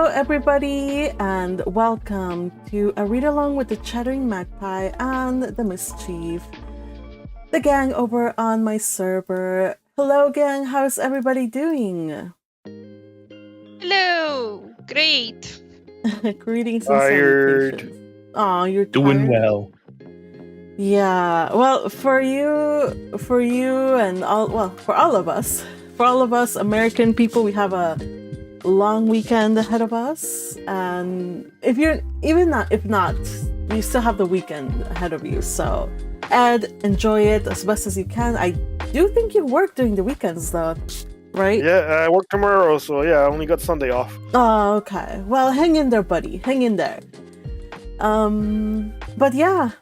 Hello, everybody, and welcome to a read along with the Chattering Magpie and the Mischief, the gang over on my server. Hello, gang. How's everybody doing? Hello. Great. Greetings and Tired. salutations. Oh, you're Doing tired? well. Yeah. Well, for you, and for all of us American people, we have a long weekend ahead of us, and if not, you still have the weekend ahead of you. So, Ed, enjoy it as best as you can. I do think you work during the weekends, though, right? Yeah, I work tomorrow, so yeah, I only got Sunday off. Oh, okay. Well, hang in there, buddy. Hang in there. But yeah,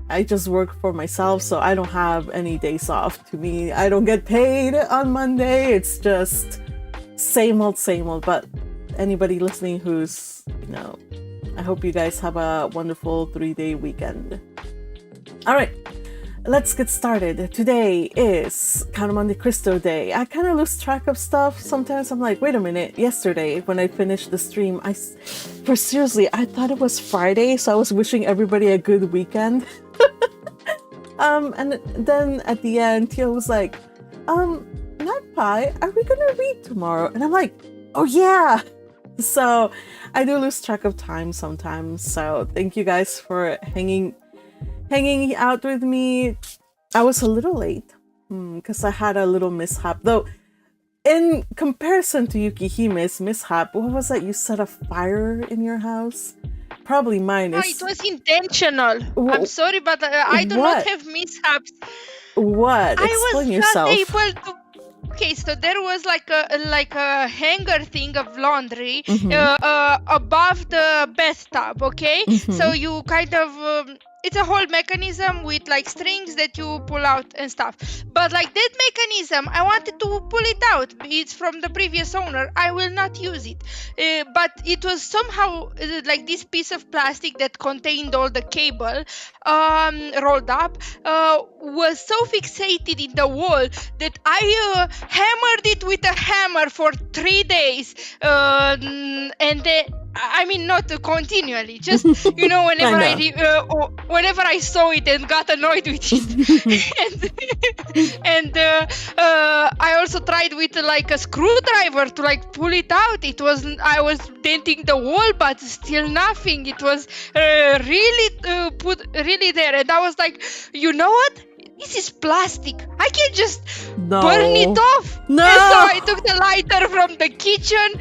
I just work for myself, so I don't have any days off. To me, I don't get paid on Monday. It's just same old. But anybody listening who's, I hope you guys have a wonderful 3-day weekend. All right, let's get started. Today is kind of Monte Cristo Day. I kind of lose track of stuff. Sometimes I'm like, wait a minute. Yesterday, when I finished the stream, I thought it was Friday, so I was wishing everybody a good weekend. And then at the end, Teal was like, Magpie, are we gonna read tomorrow? And I'm like, oh yeah. So I do lose track of time sometimes. So thank you guys for hanging out with me. I was a little late because I had a little mishap, though. In comparison to Yukihime's mishap, what was that? You set a fire in your house? Probably mine is. Oh, it was intentional. I'm sorry, but I do not have mishaps. What? Explain yourself. I was not able to. Okay, so there was like a hanger thing of laundry above the bathtub. Okay, so you kind of. It's a whole mechanism with like strings that you pull out and stuff. But like that mechanism, I wanted to pull it out. It's from the previous owner. I will not use it. But it was somehow like this piece of plastic that contained all the cable rolled up was so fixated in the wall that I hammered it with a hammer for 3 days. And then I mean, not continually, just, whenever I saw it and got annoyed with it. and I also tried with like a screwdriver to like pull it out. I was denting the wall, but still nothing. It was really there. And I was like, you know what? This is plastic. I can't just burn it off. No. And so I took the lighter from the kitchen,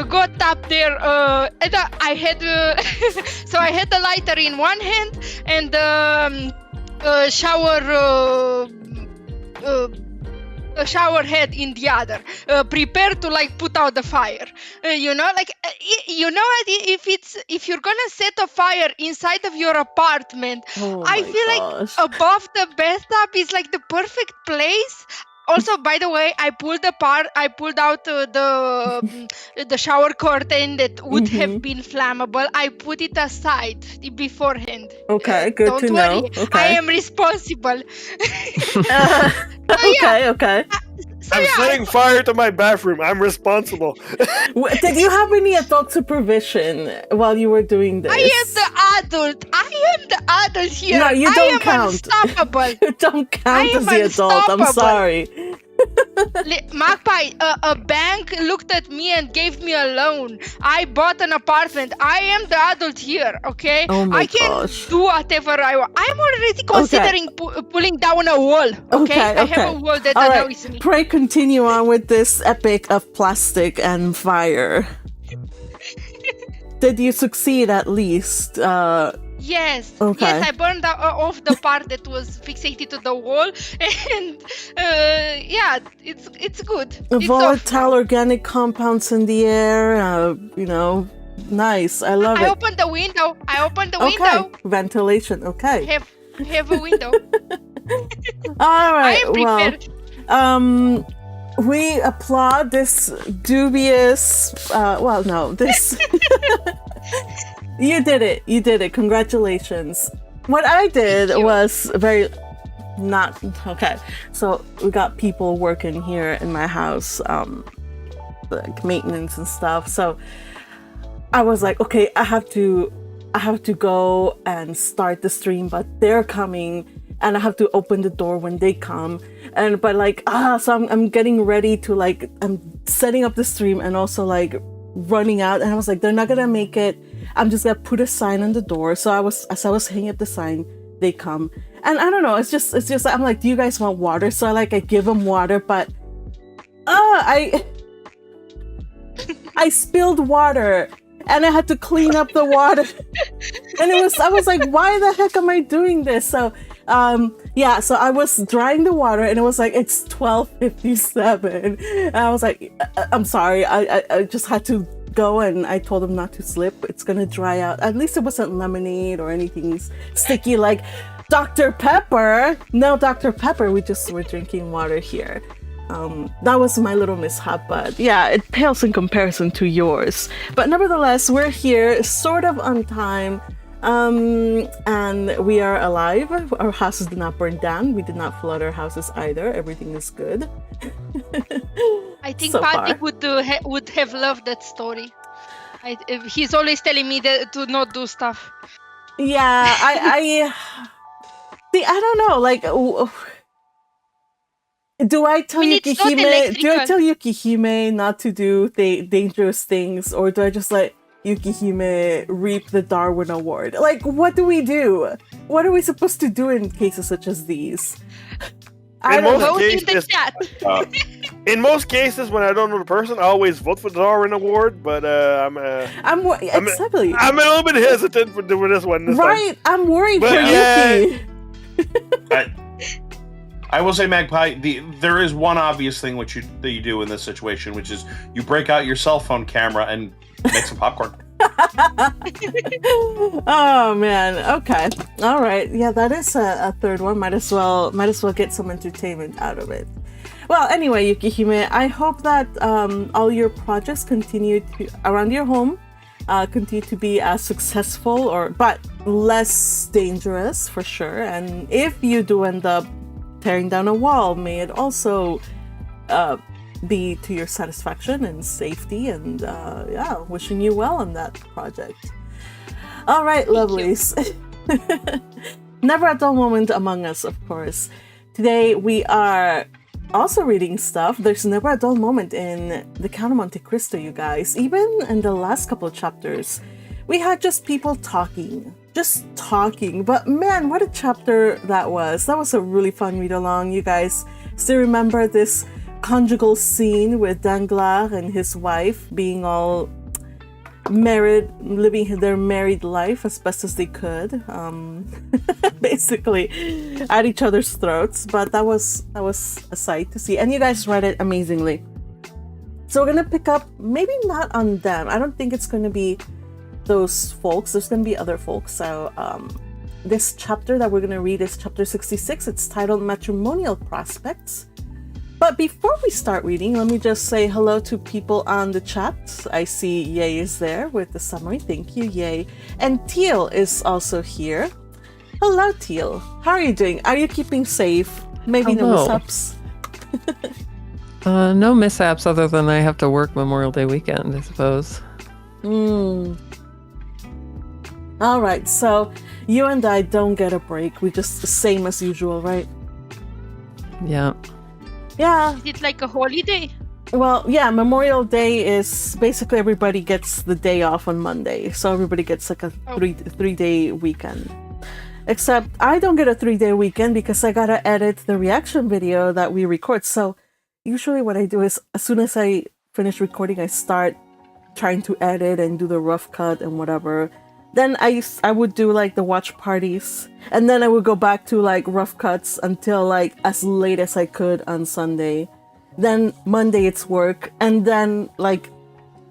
got up there, and I had so I had the lighter in one hand and a shower head in the other, prepared to like put out the fire. If you're gonna set a fire inside of your apartment, I feel like above the bathtub is like the perfect place. Also, by the way, I pulled out the shower curtain that would have been flammable. I put it aside beforehand. Okay, good Don't to worry. know. Okay. I am responsible. Okay. I'm setting fire to my bathroom. I'm responsible. Did you have any adult supervision while you were doing this? I am the adult here. No, you don't count. I am unstoppable. You don't count as the adult. I'm sorry. Magpie, a bank looked at me and gave me a loan. I bought an apartment. I am the adult here, okay? Oh my I can gosh. do whatever I want. I'm already considering pulling down a wall, okay? I have a wall that annoys me. Pray continue on with this epic of plastic and fire. Did you succeed at least? Yes. Okay. Yes, I burned off the part that was fixated to the wall, and it's good. Volatile organic compounds in the air. Nice. I love it. I opened the window. Okay. Ventilation. Okay. Have a window. All right. I am prepared. Well, we applaud this dubious. This. You did it. Congratulations. What I did was very not okay. So we got people working here in my house. like maintenance and stuff. So I was like, okay, I have to go and start the stream, but they're coming and I have to open the door when they come. But so I'm getting ready to like, I'm setting up the stream and also like running out, and I was like, they're not gonna make it. I'm just gonna put a sign on the door. So as I was hanging up the sign, they come. And I don't know, it's just I'm like, do you guys want water? So I give them water, but I spilled water and I had to clean up the water. And I was like, why the heck am I doing this? So so I was drying the water and it was like, it's 12:57. And I was like, I'm sorry, I just had to go, and I told them not to slip. It's gonna dry out. At least it wasn't lemonade or anything sticky like Dr. Pepper. No Dr. Pepper, we just were drinking water here. That was my little mishap, but yeah, it pales in comparison to yours. But nevertheless, we're here sort of on time, and we are alive. Our houses did not burn down. We did not flood our houses either. Everything is good. I think So Patrick far. would have loved that story. He's always telling me to not do stuff. Yeah, I see. I don't know. Like, do I tell It's not Yukihime not to do dangerous things, or do I just let Yukihime reap the Darwin Award? Like, what do we do? What are we supposed to do in cases such as these? I don't know. Vote in the chat. In most cases, when I don't know the person, I always vote for the Darwin Award. But Exactly. I'm a little bit hesitant for doing this one. Right, I'm worried But for Yuki. I will say, Magpie, there is one obvious thing that you do in this situation, which is you break out your cell phone camera and make some popcorn. Oh man. Okay. All right. Yeah, that is a third one. Might as well get some entertainment out of it. Well, anyway, Yukihime, I hope that all your projects continue to around your home continue to be as successful, but less dangerous for sure. And if you do end up tearing down a wall, may it also be to your satisfaction and safety, and wishing you well on that project. All right, lovelies. Never a dull moment among us, of course. Today we are also reading stuff. There's never a dull moment in the Count of Monte Cristo, you guys. Even in the last couple of chapters, we had just people talking. But man, what a chapter that was. That was a really fun read along. You guys still remember this conjugal scene with Danglars and his wife being all married, living their married life as best as they could, basically at each other's throats. But that was a sight to see, and you guys read it amazingly. So we're gonna pick up, maybe not on them. I don't think it's gonna be those folks. There's gonna be other folks. So this chapter that we're gonna read is chapter 66. It's titled Matrimonial Prospects. But before we start reading, let me just say hello to people on the chat. I see Ye is there with the summary. Thank you, Ye. And Teal is also here. Hello, Teal. How are you doing? Are you keeping safe? Maybe no mishaps? No mishaps other than I have to work Memorial Day weekend, I suppose. All right, so you and I don't get a break. We just the same as usual, right? Yeah. Yeah. Is it like a holiday? Well, yeah, Memorial Day is basically everybody gets the day off on Monday. So everybody gets like a three-day weekend. Except I don't get a 3-day weekend because I gotta edit the reaction video that we record. So usually what I do is as soon as I finish recording, I start trying to edit and do the rough cut and whatever. Then I would do like the watch parties, and then I would go back to like rough cuts until like as late as I could on Sunday. Then Monday it's work, and then like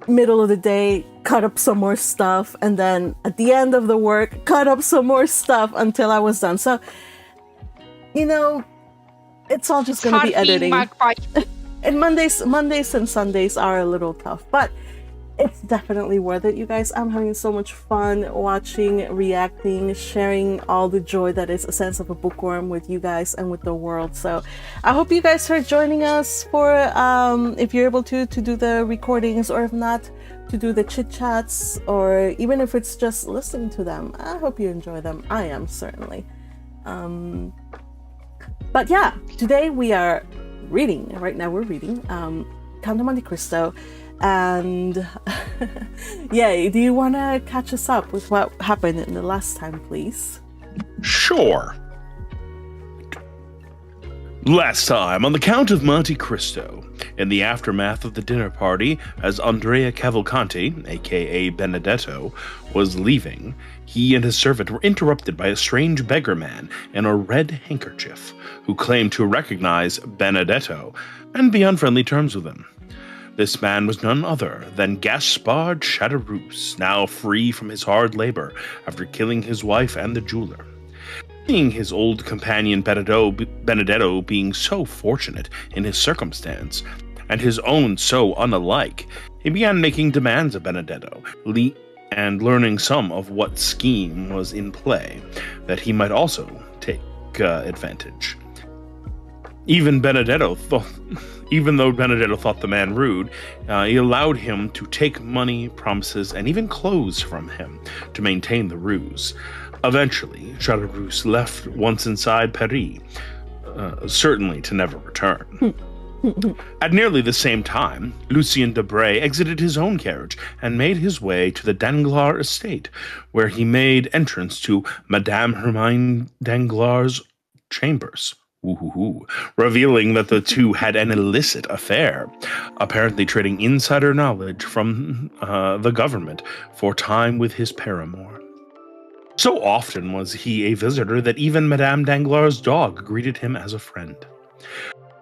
middle of the day cut up some more stuff, and then at the end of the work cut up some more stuff until I was done. So it's all just gonna be editing. And Mondays and Sundays are a little tough, but it's definitely worth it, you guys. I'm having so much fun watching, reacting, sharing all the joy that is a sense of a bookworm with you guys and with the world. So I hope you guys are joining us for, if you're able to do the recordings, or if not, to do the chit chats, or even if it's just listening to them. I hope you enjoy them. I am, certainly. But yeah, today we are reading. Right now we're reading Count of Monte Cristo. And yay, do you want to catch us up with what happened in the last time, please? Sure. Last time on the Count of Monte Cristo, in the aftermath of the dinner party, as Andrea Cavalcanti, aka Benedetto, was leaving, he and his servant were interrupted by a strange beggar man in a red handkerchief, who claimed to recognize Benedetto and be on friendly terms with him. This man was none other than Gaspard Caderousse, now free from his hard labor after killing his wife and the jeweler. Seeing his old companion Benedetto being so fortunate in his circumstance, and his own so unalike, he began making demands of Benedetto, and learning some of what scheme was in play, that he might also take advantage. Even though Benedetto thought the man rude, he allowed him to take money, promises, and even clothes from him to maintain the ruse. Eventually, Caderousse left once inside Paris, certainly to never return. At nearly the same time, Lucien Debray exited his own carriage and made his way to the Danglars estate, where he made entrance to Madame Hermine Danglars' chambers. Revealing that the two had an illicit affair, apparently trading insider knowledge from the government for time with his paramour. So often was he a visitor that even Madame Danglars' dog greeted him as a friend.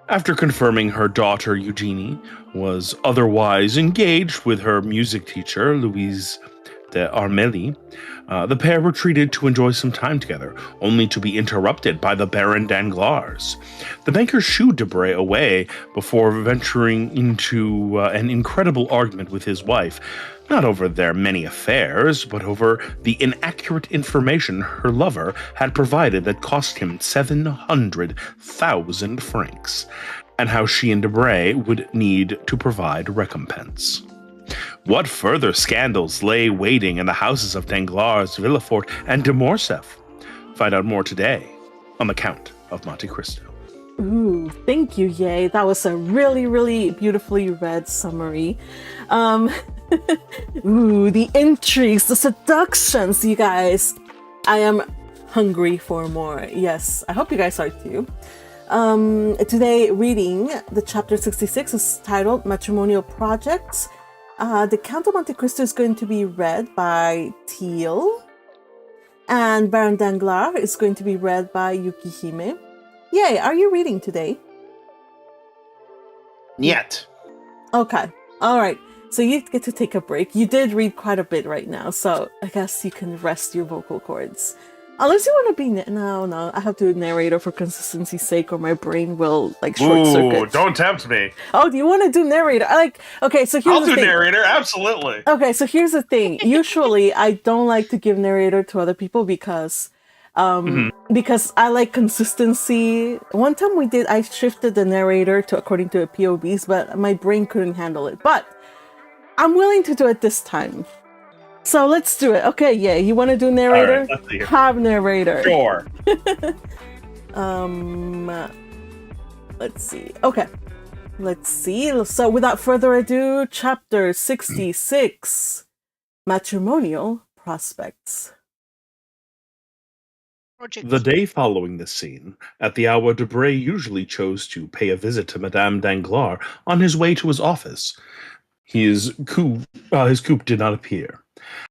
After confirming her daughter Eugenie was otherwise engaged with her music teacher, Louise de Armilly, the pair retreated to enjoy some time together, only to be interrupted by the Baron Danglars. The banker shooed Debray away before venturing into an incredible argument with his wife, not over their many affairs, but over the inaccurate information her lover had provided that cost him 700,000 francs, and how she and Debray would need to provide recompense. What further scandals lay waiting in the houses of Danglars, Villefort, and de Morcerf? Find out more today on the Count of Monte Cristo. Ooh, thank you, Yay. That was a really, really beautifully read summary. Ooh, the intrigues, the seductions, you guys. I am hungry for more. Yes, I hope you guys are too. Today, reading the chapter 66 is titled Matrimonial Projects. The Count of Monte Cristo is going to be read by Teal, and Baron Danglars is going to be read by Yukihime. Yay, are you reading today? Yet. Okay, alright. So you get to take a break. You did read quite a bit right now, so I guess you can rest your vocal cords. Unless you want to be... No, I have to narrator for consistency's sake, or my brain will, like, short circuit. Ooh, don't tempt me. Oh, do you want to do narrator? Okay, so here's the thing. I'll do narrator, absolutely. Okay, so here's the thing. Usually, I don't like to give narrator to other people because I like consistency. One time I shifted the narrator to according to a POVs, but my brain couldn't handle it. But I'm willing to do it this time. So let's do it. Okay, yeah, you want to do narrator? All right, let's see. Have narrator. Sure. Let's see. Okay. Let's see. So without further ado, chapter 66, Matrimonial Prospects. The day following this scene, at the hour Debray usually chose to pay a visit to Madame Danglars on his way to his office, his coupe did not appear.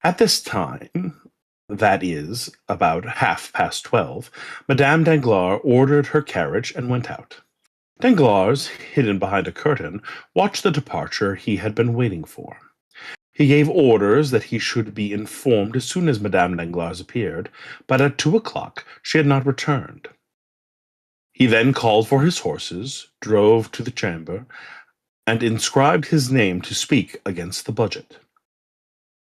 At this time, that is, about 12:30, Madame Danglars ordered her carriage and went out. Danglars, hidden behind a curtain, watched the departure he had been waiting for. He gave orders that he should be informed as soon as Madame Danglars appeared, but at 2:00 she had not returned. He then called for his horses, drove to the chamber, and inscribed his name to speak against the budget.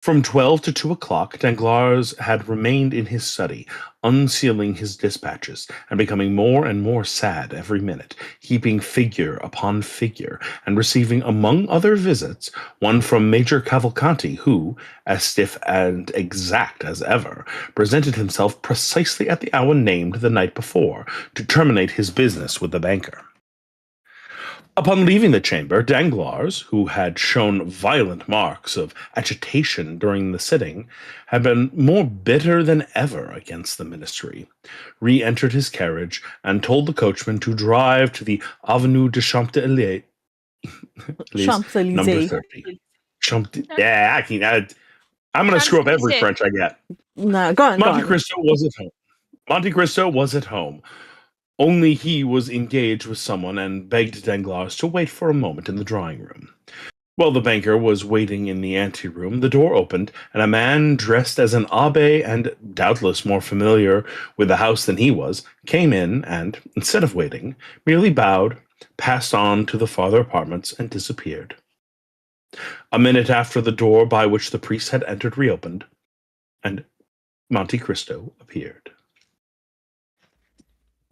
From 12 to 2 o'clock, Danglars had remained in his study, unsealing his dispatches, and becoming more and more sad every minute, heaping figure upon figure, and receiving, among other visits, one from Major Cavalcanti, who, as stiff and exact as ever, presented himself precisely at the hour named the night before, to terminate his business with the banker. Upon leaving the chamber, Danglars, who had shown violent marks of agitation during the sitting, had been more bitter than ever against the ministry, re-entered his carriage, and told the coachman to drive to the Avenue de Champs-Élysées, number Champs-Élysées. 30. I'm going to screw up every French I get. No, go on. Monte Cristo was at home. Monte Cristo was at home. Only he was engaged with someone and begged Danglars to wait for a moment in the drawing room. While the banker was waiting in the anteroom, the door opened, and a man dressed as an abbé and doubtless more familiar with the house than he was, came in and, instead of waiting, merely bowed, passed on to the farther apartments, and disappeared. A minute after, the door by which the priest had entered reopened, and Monte Cristo appeared.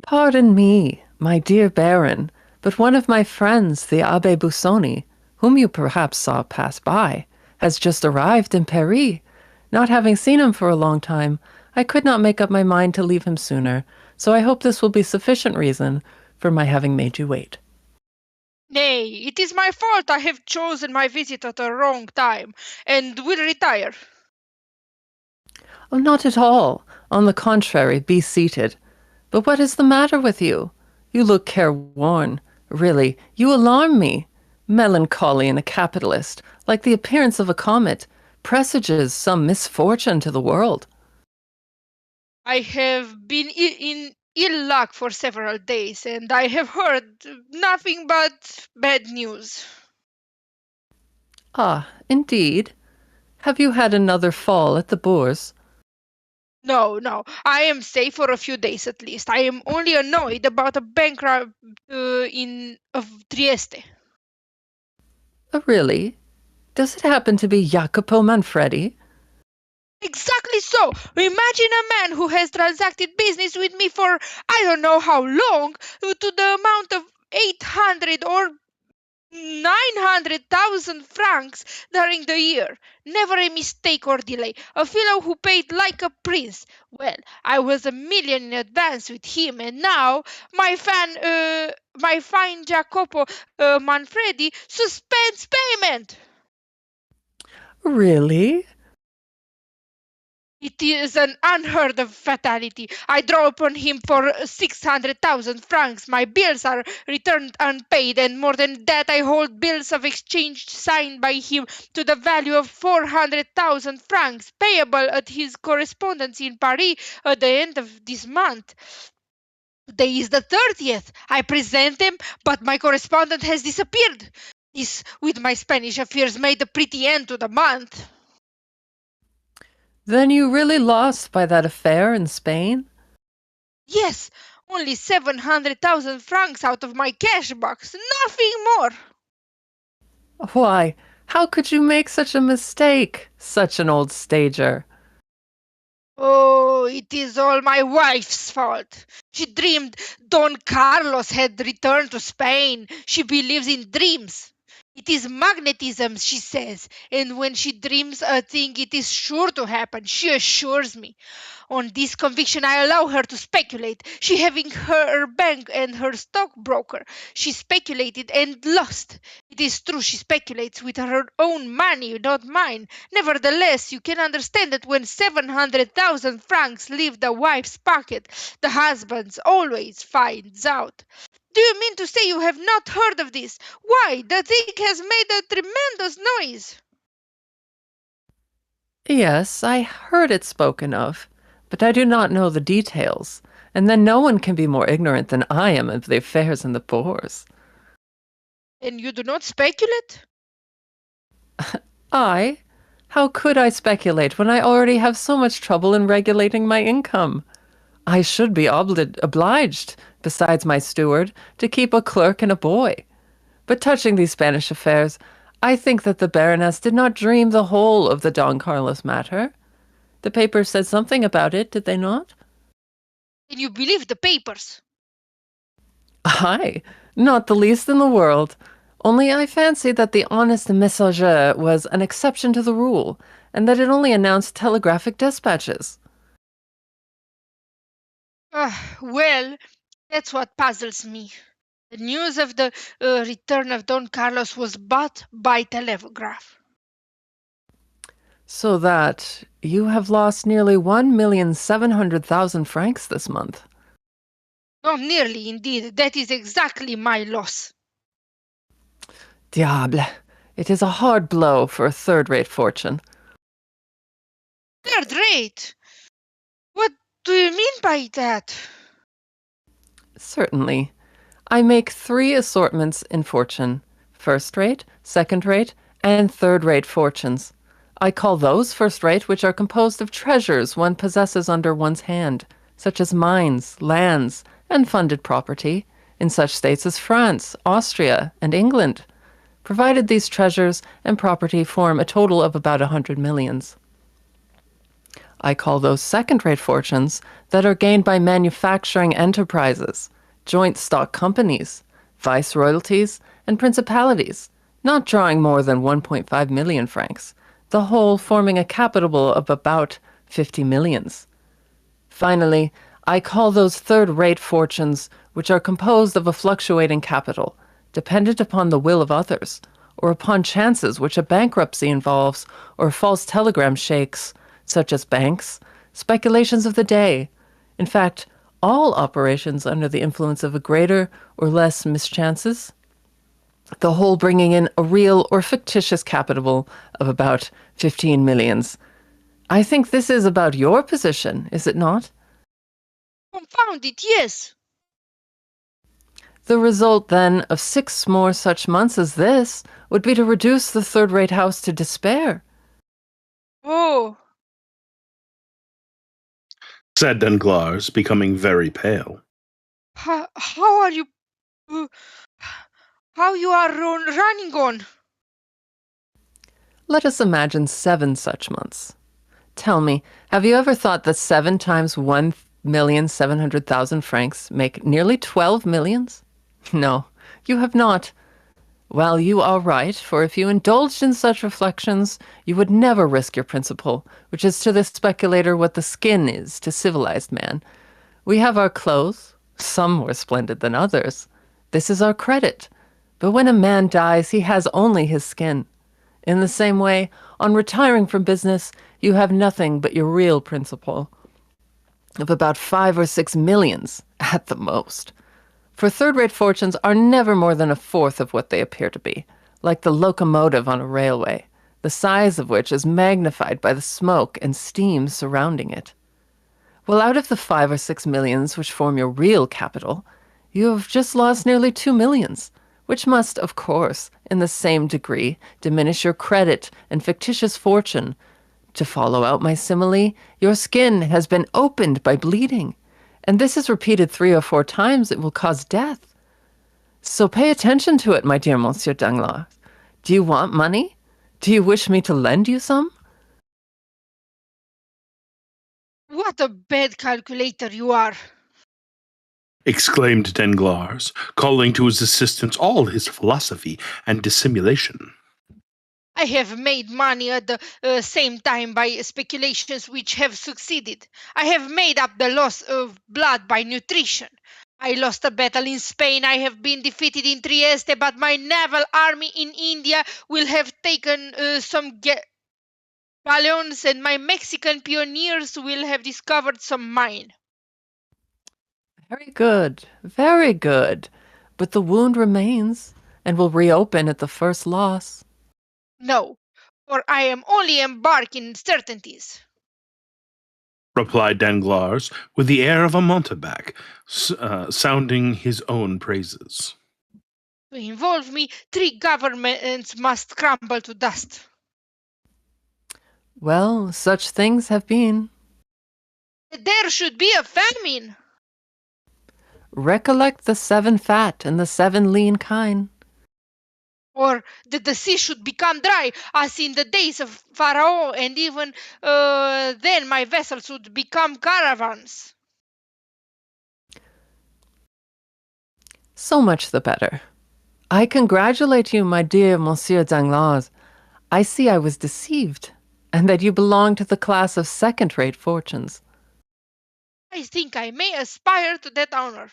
Pardon me, my dear Baron, but one of my friends, the Abbé Busoni, whom you perhaps saw pass by, has just arrived in Paris. Not having seen him for a long time, I could not make up my mind to leave him sooner, so I hope this will be sufficient reason for my having made you wait. Nay, it is my fault I have chosen my visit at the wrong time, and will retire. Oh, not at all. On the contrary, be seated. But what is the matter with you? You look careworn. Really, you alarm me. Melancholy in a capitalist, like the appearance of a comet, presages some misfortune to the world. I have been in ill luck for several days, and I have heard nothing but bad news. Ah, indeed. Have you had another fall at the Bourse? No, I am safe for a few days at least. I am only annoyed about a bankrupt of Trieste. Oh, really? Does it happen to be Jacopo Manfredi? Exactly so. Imagine a man who has transacted business with me for I don't know how long, to the amount of 800 or 900,000 francs during the year. Never a mistake or delay. A fellow who paid like a prince. Well, I was a million in advance with him, and now my fine Jacopo Manfredi suspends payment. Really? It is an unheard of fatality. I draw upon him for 600,000 francs. My bills are returned unpaid, and more than that, I hold bills of exchange signed by him to the value of 400,000 francs, payable at his correspondence in Paris at the end of this month. Today is the 30th. I present them, but my correspondent has disappeared. This, with my Spanish affairs, made a pretty end to the month. Then you really lost by that affair in Spain? Yes, only 700,000 francs out of my cash box, nothing more. Why, how could you make such a mistake, such an old stager? Oh, it is all my wife's fault. She dreamed Don Carlos had returned to Spain. She believes in dreams. It is magnetism, she says, and when she dreams a thing, it is sure to happen, she assures me. On this conviction, I allow her to speculate. She having her bank and her stockbroker. She speculated and lost. It is true she speculates with her own money, not mine. Nevertheless, you can understand that when 700,000 francs leave the wife's pocket, the husband always finds out. Do you mean to say you have not heard of this? Why, the thing has made a tremendous noise. Yes, I heard it spoken of, but I do not know the details, and then no one can be more ignorant than I am of the affairs in the Bourse. And you do not speculate? I? How could I speculate when I already have so much trouble in regulating my income? I should be obliged, besides my steward, to keep a clerk and a boy. But touching these Spanish affairs, I think that the Baroness did not dream the whole of the Don Carlos matter. The papers said something about it, did they not? Can you believe the papers? Aye, not the least in the world. Only I fancy that the honest messager was an exception to the rule, and that it only announced telegraphic dispatches. Well, that's what puzzles me. The news of the return of Don Carlos was brought by telegraph. So that you have lost nearly 1,700,000 francs this month. Not nearly, indeed. That is exactly my loss. Diable, it is a hard blow for a third-rate fortune. Third rate? What do you mean by that? Certainly. I make 3 assortments in fortune: first-rate, second-rate, and third-rate fortunes. I call those first-rate which are composed of treasures one possesses under one's hand, such as mines, lands, and funded property, in such states as France, Austria, and England, provided these treasures and property form a total of about 100 millions. I call those second-rate fortunes that are gained by manufacturing enterprises, joint stock companies, viceroyalties, and principalities, not drawing more than 1.5 million francs, the whole forming a capital of about 50 millions. Finally, I call those third-rate fortunes which are composed of a fluctuating capital, dependent upon the will of others, or upon chances which a bankruptcy involves, or a false telegram shakes, such as banks, speculations of the day. In fact, all operations under the influence of a greater or less mischances, the whole bringing in a real or fictitious capital of about 15 millions. I think this is about your position, is it not? Confound it, yes. The result, then, of 6 more such months as this would be to reduce the third-rate house to despair. Oh, said Danglars, becoming very pale. how are you... Uh, how you are running on? Let us imagine 7 such months. Tell me, have you ever thought that 7 times 1,700,000 francs make nearly 12 millions? No, you have not. Well, you are right, for if you indulged in such reflections, you would never risk your principal, which is to the speculator what the skin is to civilized man. We have our clothes, some more splendid than others. This is our credit. But when a man dies, he has only his skin. In the same way, on retiring from business, you have nothing but your real principal, of about 5 or 6 millions, at the most. For third-rate fortunes are never more than a fourth of what they appear to be, like the locomotive on a railway, the size of which is magnified by the smoke and steam surrounding it. Well, out of the 5 or 6 millions which form your real capital, you have just lost nearly 2 millions, which must, of course, in the same degree, diminish your credit and fictitious fortune. To follow out my simile, your skin has been opened by bleeding, and this is repeated 3 or 4 times, it will cause death. So pay attention to it, my dear Monsieur Danglars. Do you want money? Do you wish me to lend you some? What a bad calculator you are. Exclaimed Danglars, calling to his assistance all his philosophy and dissimulation. I have made money at the same time by speculations which have succeeded. I have made up the loss of blood by nutrition. I lost a battle in Spain. I have been defeated in Trieste, but my naval army in India will have taken some galleons, and my Mexican pioneers will have discovered some mine. Very good, very good. But the wound remains, and will reopen at the first loss. No, for I am only embarking certainties. Replied Danglars, with the air of a mountebank, sounding his own praises. To involve me, 3 governments must crumble to dust. Well, such things have been. There should be a famine. Recollect the 7 fat and the 7 lean kine. Or that the sea should become dry, as in the days of Pharaoh, and even then my vessels would become caravans. So much the better. I congratulate you, my dear Monsieur Danglars. I see I was deceived, and that you belong to the class of second-rate fortunes. I think I may aspire to that honor.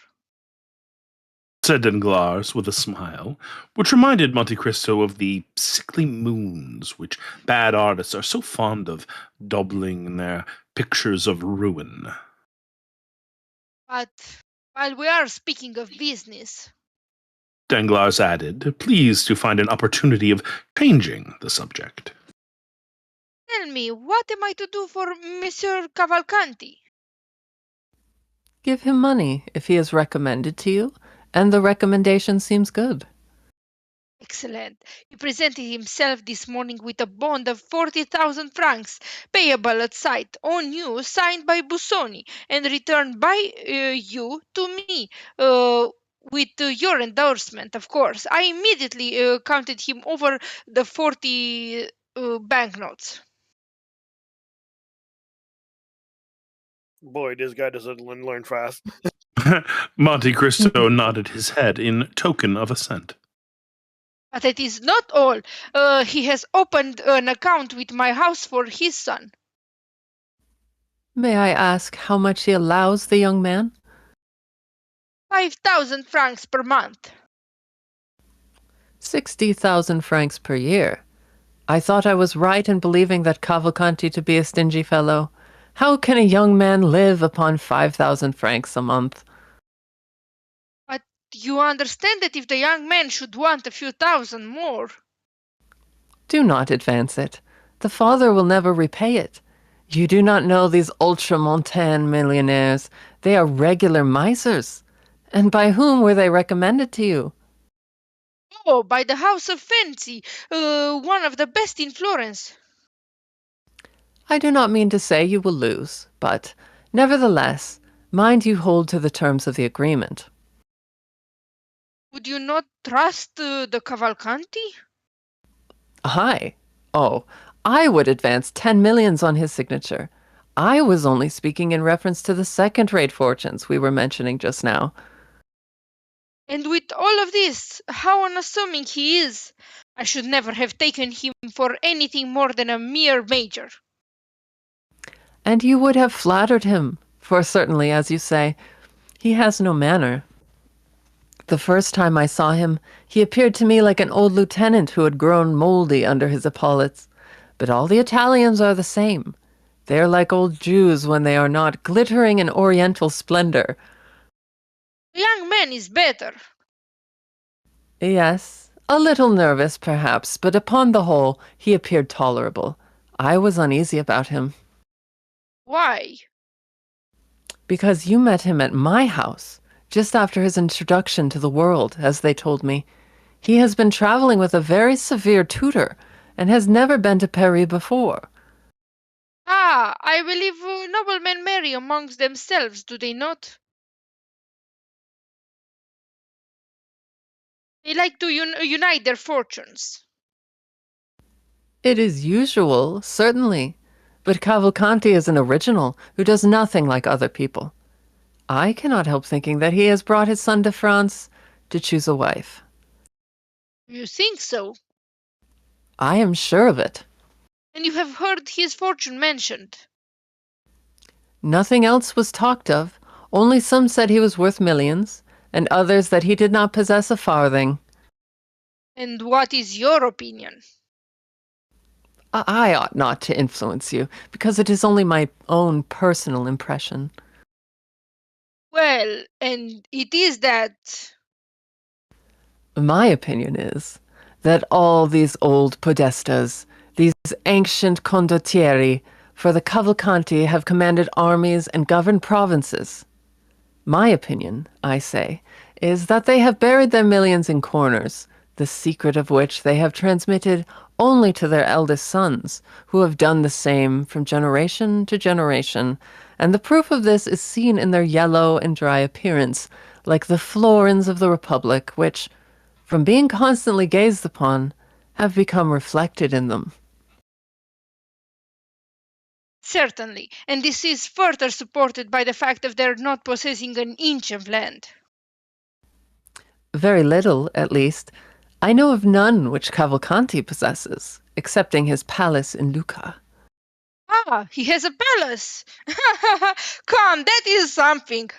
Said Danglars with a smile, which reminded Monte Cristo of the sickly moons which bad artists are so fond of daubling in their pictures of ruin. But while we are speaking of business, Danglars added, pleased to find an opportunity of changing the subject. tell me, what am I to do for Monsieur Cavalcanti? Give him money if he is recommended to you, and the recommendation seems good. Excellent. He presented himself this morning with a bond of 40,000 francs, payable at sight, on you, signed by Busoni, and returned by you to me, with your endorsement, of course. I immediately counted him over the 40 banknotes. Boy, this guy doesn't learn fast. Monte Cristo nodded his head in token of assent. But it is not all. He has opened an account with my house for his son. May I ask how much he allows the young man? 5,000 francs per month. 60,000 francs per year. I thought I was right in believing that Cavalcanti to be a stingy fellow. How can a young man live upon 5,000 francs a month? But you understand that if the young man should want a few thousand more. Do not advance it. The father will never repay it. You do not know these ultramontane millionaires. They are regular misers. And by whom were they recommended to you? Oh, by the house of Fancy, one of the best in Florence. I do not mean to say you will lose, but nevertheless, mind you hold to the terms of the agreement. Would you not trust the Cavalcanti? I would advance 10 millions on his signature. I was only speaking in reference to the second-rate fortunes we were mentioning just now. And with all of this, how unassuming he is! I should never have taken him for anything more than a mere major. And you would have flattered him, for certainly, as you say, he has no manner. The first time I saw him, he appeared to me like an old lieutenant who had grown moldy under his epaulets. But all the Italians are the same. They are like old Jews when they are not glittering in oriental splendor. The young man is better. Yes, a little nervous perhaps, but upon the whole, he appeared tolerable. I was uneasy about him. Why? Because you met him at my house, just after his introduction to the world, as they told me. He has been traveling with a very severe tutor, and has never been to Paris before. Ah, I believe noblemen marry amongst themselves, do they not? They like to unite their fortunes. It is usual, certainly, but Cavalcanti is an original who does nothing like other people. I cannot help thinking that he has brought his son to France to choose a wife. You think so? I am sure of it. And you have heard his fortune mentioned? Nothing else was talked of, only some said he was worth millions, and others that he did not possess a farthing. And what is your opinion? I ought not to influence you, because it is only my own personal impression. Well, and it is that... My opinion is that all these old podestas, these ancient condottieri, for the Cavalcanti have commanded armies and governed provinces. My opinion, I say, is that they have buried their millions in corners, the secret of which they have transmitted only to their eldest sons, who have done the same from generation to generation, and the proof of this is seen in their yellow and dry appearance, like the florins of the Republic, which, from being constantly gazed upon, have become reflected in them. Certainly, and this is further supported by the fact of their not possessing an inch of land. Very little, at least. I know of none which Cavalcanti possesses, excepting his palace in Lucca. Ah, he has a palace! Come, that is something!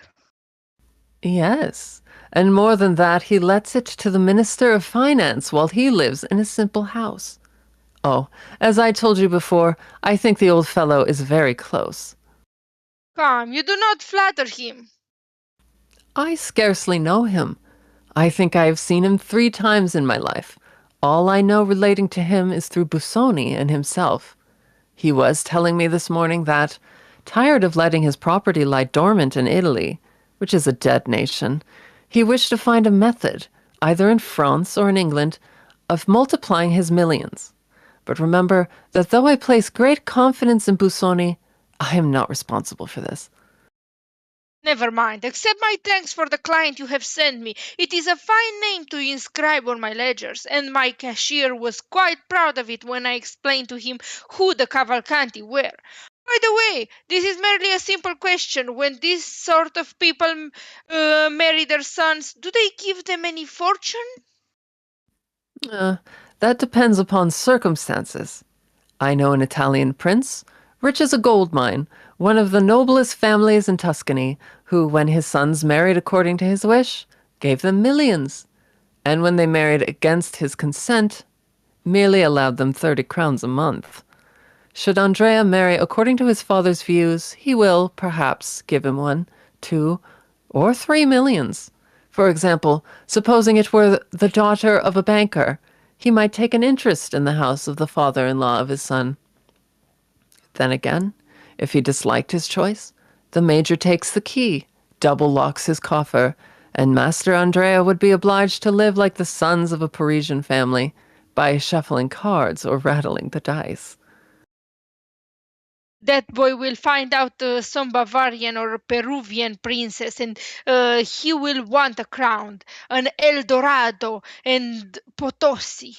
Yes, and more than that, he lets it to the Minister of Finance while he lives in a simple house. Oh, as I told you before, I think the old fellow is very close. Come, you do not flatter him. I scarcely know him. I think I have seen him 3 times in my life. All I know relating to him is through Busoni and himself. He was telling me this morning that, tired of letting his property lie dormant in Italy, which is a dead nation, he wished to find a method, either in France or in England, of multiplying his millions. But remember that though I place great confidence in Busoni, I am not responsible for this. Never mind. Accept my thanks for the client you have sent me. It is a fine name to inscribe on my ledgers, and my cashier was quite proud of it when I explained to him who the Cavalcanti were. By the way, this is merely a simple question. When this sort of people marry their sons, do they give them any fortune? That depends upon circumstances. I know an Italian prince, rich as a gold mine, one of the noblest families in Tuscany, who, when his sons married according to his wish, gave them millions, and when they married against his consent, merely allowed them 30 crowns a month. Should Andrea marry according to his father's views, he will, perhaps, give him 1, 2, or 3 millions. For example, supposing it were the daughter of a banker, he might take an interest in the house of the father-in-law of his son. Then again, if he disliked his choice, the major takes the key, double locks his coffer, and Master Andrea would be obliged to live like the sons of a Parisian family, by shuffling cards or rattling the dice. That boy will find out some Bavarian or Peruvian princess, and he will want a crown, an El Dorado, and Potosi.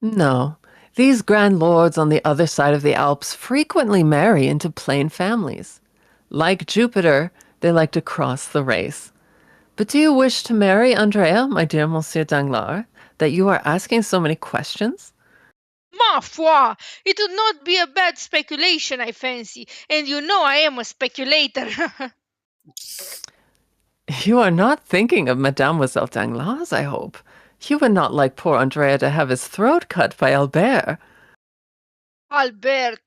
No, these grand lords on the other side of the Alps frequently marry into plain families. Like Jupiter, they like to cross the race. But do you wish to marry Andrea, my dear Monsieur Danglars, that you are asking so many questions? Ma foi! It would not be a bad speculation, I fancy, and you know I am a speculator. You are not thinking of Mademoiselle Danglars, I hope. You would not like poor Andrea to have his throat cut by Albert. Albert!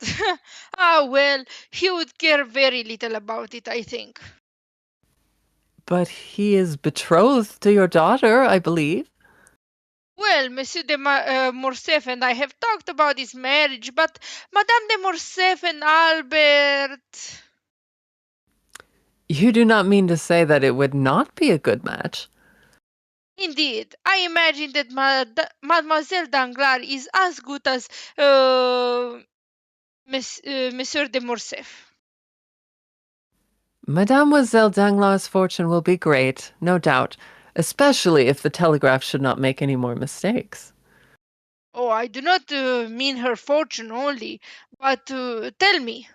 Ah, well, he would care very little about it, I think. But he is betrothed to your daughter, I believe. Well, Monsieur de Morcerf and I have talked about his marriage, but Madame de Morcerf and Albert... You do not mean to say that it would not be a good match? Indeed, I imagine that Mademoiselle Danglars is as good as Monsieur de Morcerf. Mademoiselle Danglars' fortune will be great, no doubt, especially if the telegraph should not make any more mistakes. Oh, I do not mean her fortune only, but tell me.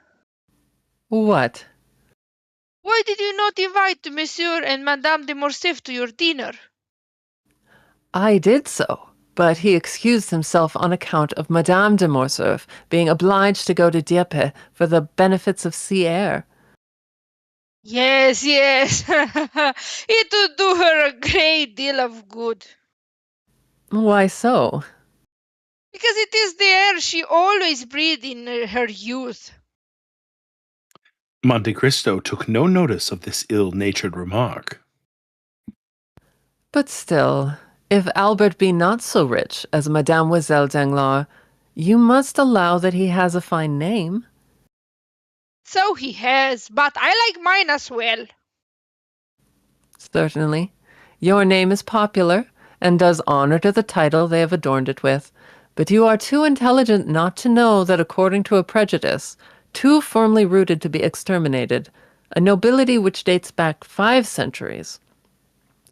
What? Why did you not invite Monsieur and Madame de Morcerf to your dinner? I did so, but he excused himself on account of Madame de Morcerf being obliged to go to Dieppe for the benefits of sea air. Yes, yes. It would do her a great deal of good. Why so? Because it is the air she always breathed in her youth. Monte Cristo took no notice of this ill-natured remark. But still, if Albert be not so rich as Mademoiselle Danglars, you must allow that he has a fine name. So he has, but I like mine as well. Certainly. Your name is popular, and does honor to the title they have adorned it with, but you are too intelligent not to know that according to a prejudice, too firmly rooted to be exterminated, a nobility which dates back 5 centuries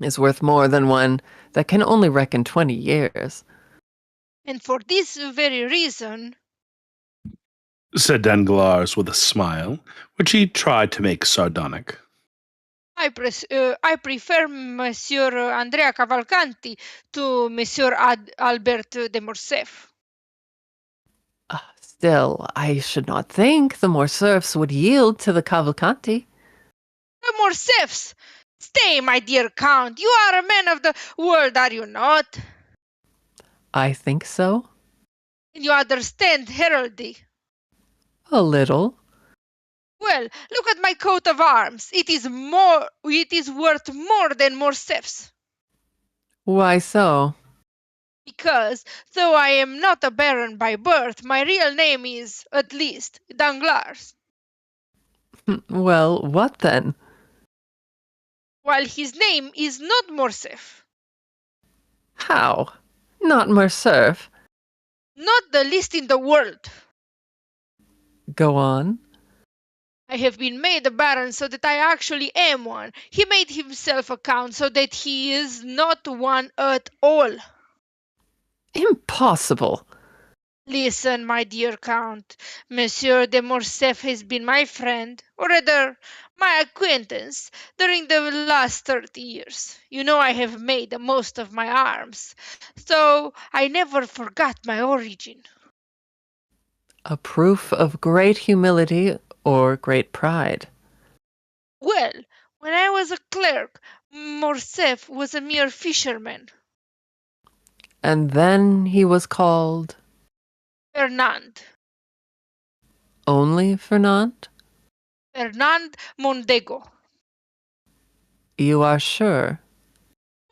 is worth more than one that can only reckon 20 years. And for this very reason, said Danglars with a smile, which he tried to make sardonic. I prefer Monsieur Andrea Cavalcanti to Monsieur Albert de Morcerf. Still, I should not think the Morcerfs would yield to the Cavalcanti. The Morcerfs! Stay, my dear Count. You are a man of the world, are you not? I think so. You understand heraldry. A little. Well, look at my coat of arms. It is worth more than Morcerf's. Why so? Because, though I am not a baron by birth, my real name is, at least, Danglars. Well, what then? While his name is not Morcerf. How? Not Morcerf? Not the least in the world. Go on. I have been made a baron so that I actually am one. He made himself a count so that he is not one at all. Impossible. Listen, my dear Count. Monsieur de Morcerf has been my friend, or rather, my acquaintance, during the last 30 years. You know I have made the most of my arms, so I never forgot my origin. A proof of great humility or great pride. Well, when I was a clerk, Morcerf was a mere fisherman. And then he was called Fernand. only Fernand? Fernand Mondego. You are sure?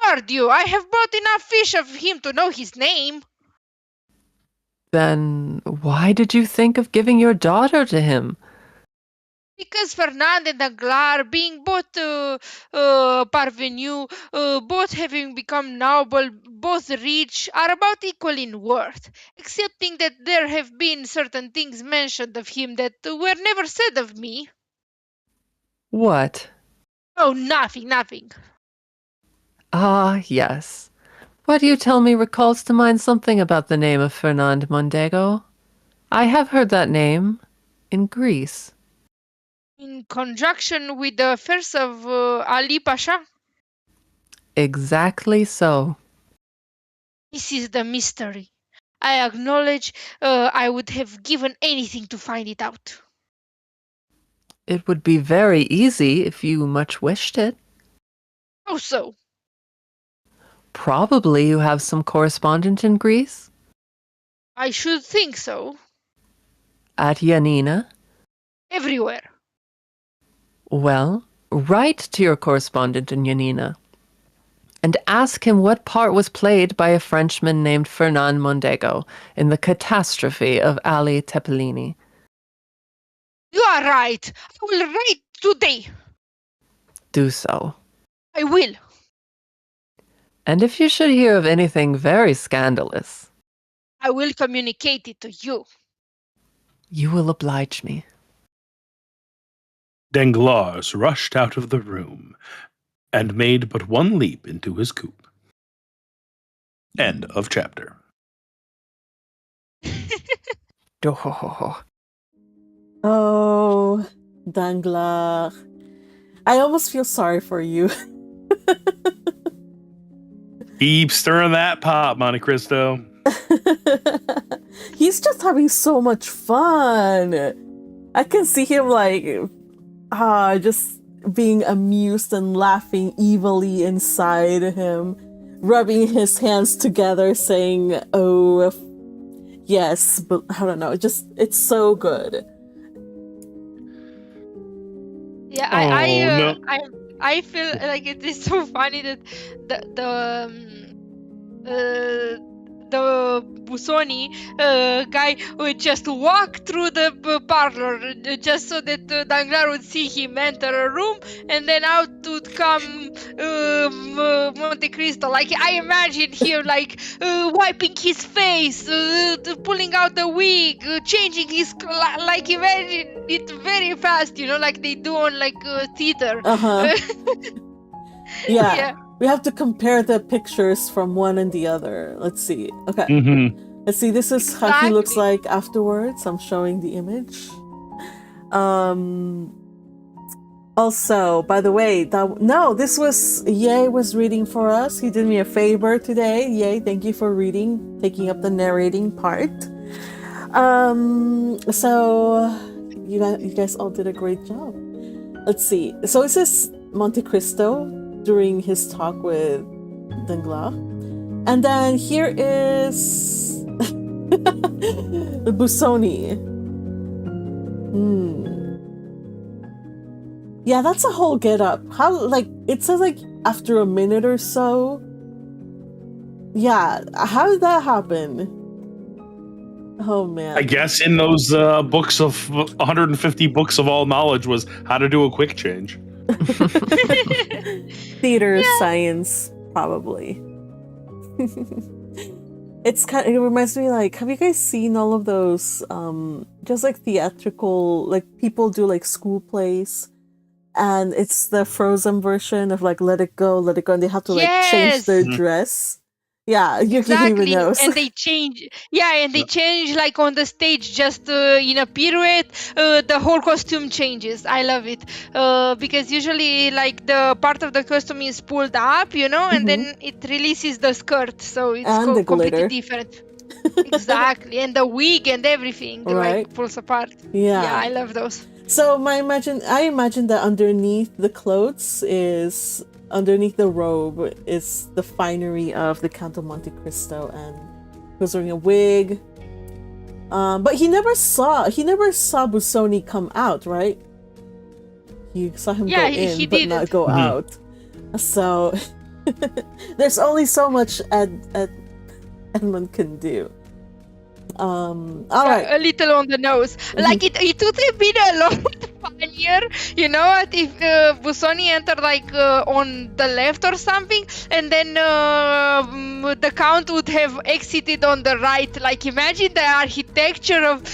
Pardieu, I have bought enough fish of him to know his name. Then why did you think of giving your daughter to him? Because Fernand and Danglars, being both parvenus, both having become noble, both rich, are about equal in worth, excepting that there have been certain things mentioned of him that were never said of me. What? Oh, nothing. Ah, yes. What you tell me recalls to mind something about the name of Fernand Mondego. I have heard that name in Greece. In conjunction with the affairs of Ali Pasha? Exactly so. This is the mystery. I acknowledge I would have given anything to find it out. It would be very easy if you much wished it. How so? Probably you have some correspondent in Greece? I should think so. At Yanina? Everywhere. Well, write to your correspondent in Yanina and ask him what part was played by a Frenchman named Fernand Mondego in the catastrophe of Ali Tepelini. You are right. I will write today. Do so. I will. And if you should hear of anything very scandalous, I will communicate it to you. you will oblige me. Danglars rushed out of the room and made but one leap into his coupe. End of chapter. Oh, Danglars. I almost feel sorry for you. Keep stirring that pot, Monte Cristo. He's just having so much fun. I can see him just being amused and laughing evilly inside him, rubbing his hands together, saying, "Oh, yes," but I don't know. It's so good. Yeah, no. I feel like it is so funny that the Busoni guy would just walk through the parlor just so that Danglars would see him enter a room, and then out would come Monte Cristo. Like, I imagine him wiping his face, pulling out the wig, changing his imagine it very fast, like they do on theater. Yeah. Yeah. We have to compare the pictures from one and the other. Let's see. Okay. Let's see. This is how he looks like afterwards. I'm showing the image. Also, by the way, this was Ye was reading for us. He did me a favor today. Ye, thank you for taking up the narrating part. So you guys all did a great job. Let's see. So this is Monte Cristo during his talk with Danglars. And then here is the Busoni. Yeah, that's a whole get up. How, like, it says, like, after a minute or so. Yeah, how did that happen? Oh, man. I guess in those books of 150 books of all knowledge was how to do a quick change. Theater science, probably. It reminds me, like, have you guys seen all of those, just, like, theatrical, like, people do, like, school plays? And it's the Frozen version of like Let It Go, and they have to like change their dress. Yeah, exactly. Even knows. And they change. Yeah, and they change like on the stage, just in a pirouette. The whole costume changes. I love it because usually like the part of the costume is pulled up, and then it releases the skirt, so it's completely different. Exactly, and the wig and everything like pulls apart. Yeah, I love those. So I imagine that underneath the robe is the finery of the Count of Monte Cristo, and he was wearing a wig. But he never saw Busoni come out, right? He saw him go in, but not go out. So there's only so much Edmund can do. All right. A little on the nose. Like it would have been a lot funnier, if Busoni entered like on the left or something, and then the Count would have exited on the right. Like imagine the architecture of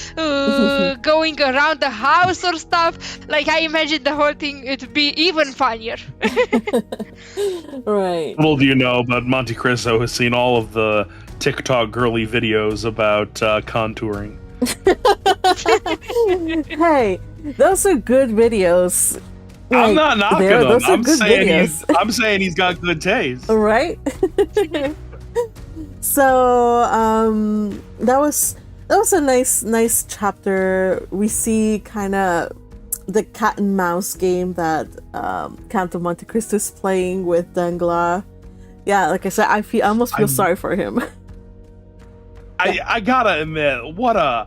going around the house or stuff. Like I imagine the whole thing would be even funnier. Right. Little do you know, but Monte Cristo has seen all of the TikTok girly videos about contouring. Hey, those are good videos. Like, I'm not knocking him. Those are good videos. I'm saying he's got good taste. Right? So that was a nice chapter. We see kind of the cat and mouse game that Count of Monte Cristo is playing with Danglars. Yeah, like I said, I almost feel sorry for him. I gotta admit, what a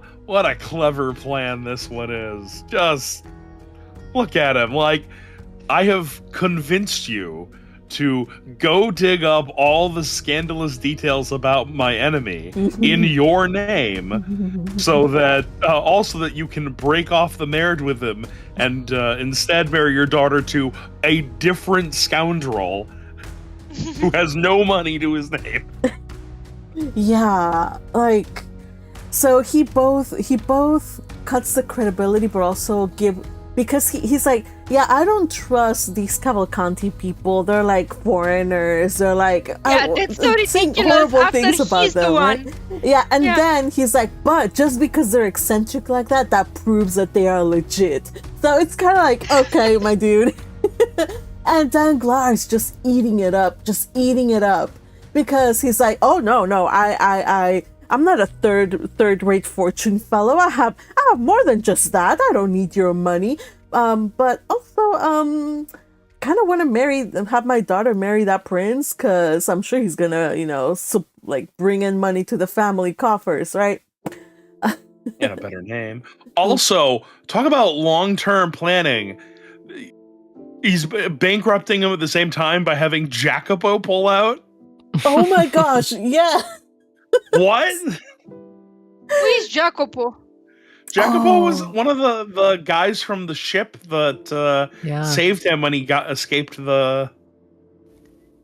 clever plan this one is. Just look at him. Like, I have convinced you to go dig up all the scandalous details about my enemy in your name, so that also that you can break off the marriage with him and instead marry your daughter to a different scoundrel who has no money to his name. Yeah, like, so he both cuts the credibility, but also because he's like, yeah, I don't trust these Cavalcanti people. They're like foreigners. They're like, that's so saying ridiculous. horrible After things about he's them, the one. right? Yeah, and then he's like, but just because they're eccentric like that proves that they are legit. So it's kind of like, okay, my dude. And Danglars is just eating it up, because he's like, oh no, I'm not a third-rate fortune fellow. I have more than just that. I don't need your money. But also, kind of want to have my daughter marry that prince, because I'm sure he's gonna, bring in money to the family coffers, right? And a better name. Also, talk about long-term planning. He's bankrupting him at the same time by having Jacopo pull out. Oh my gosh, yeah. What? Who is Jacopo? Jacopo was one of the guys from the ship that saved him when he escaped the...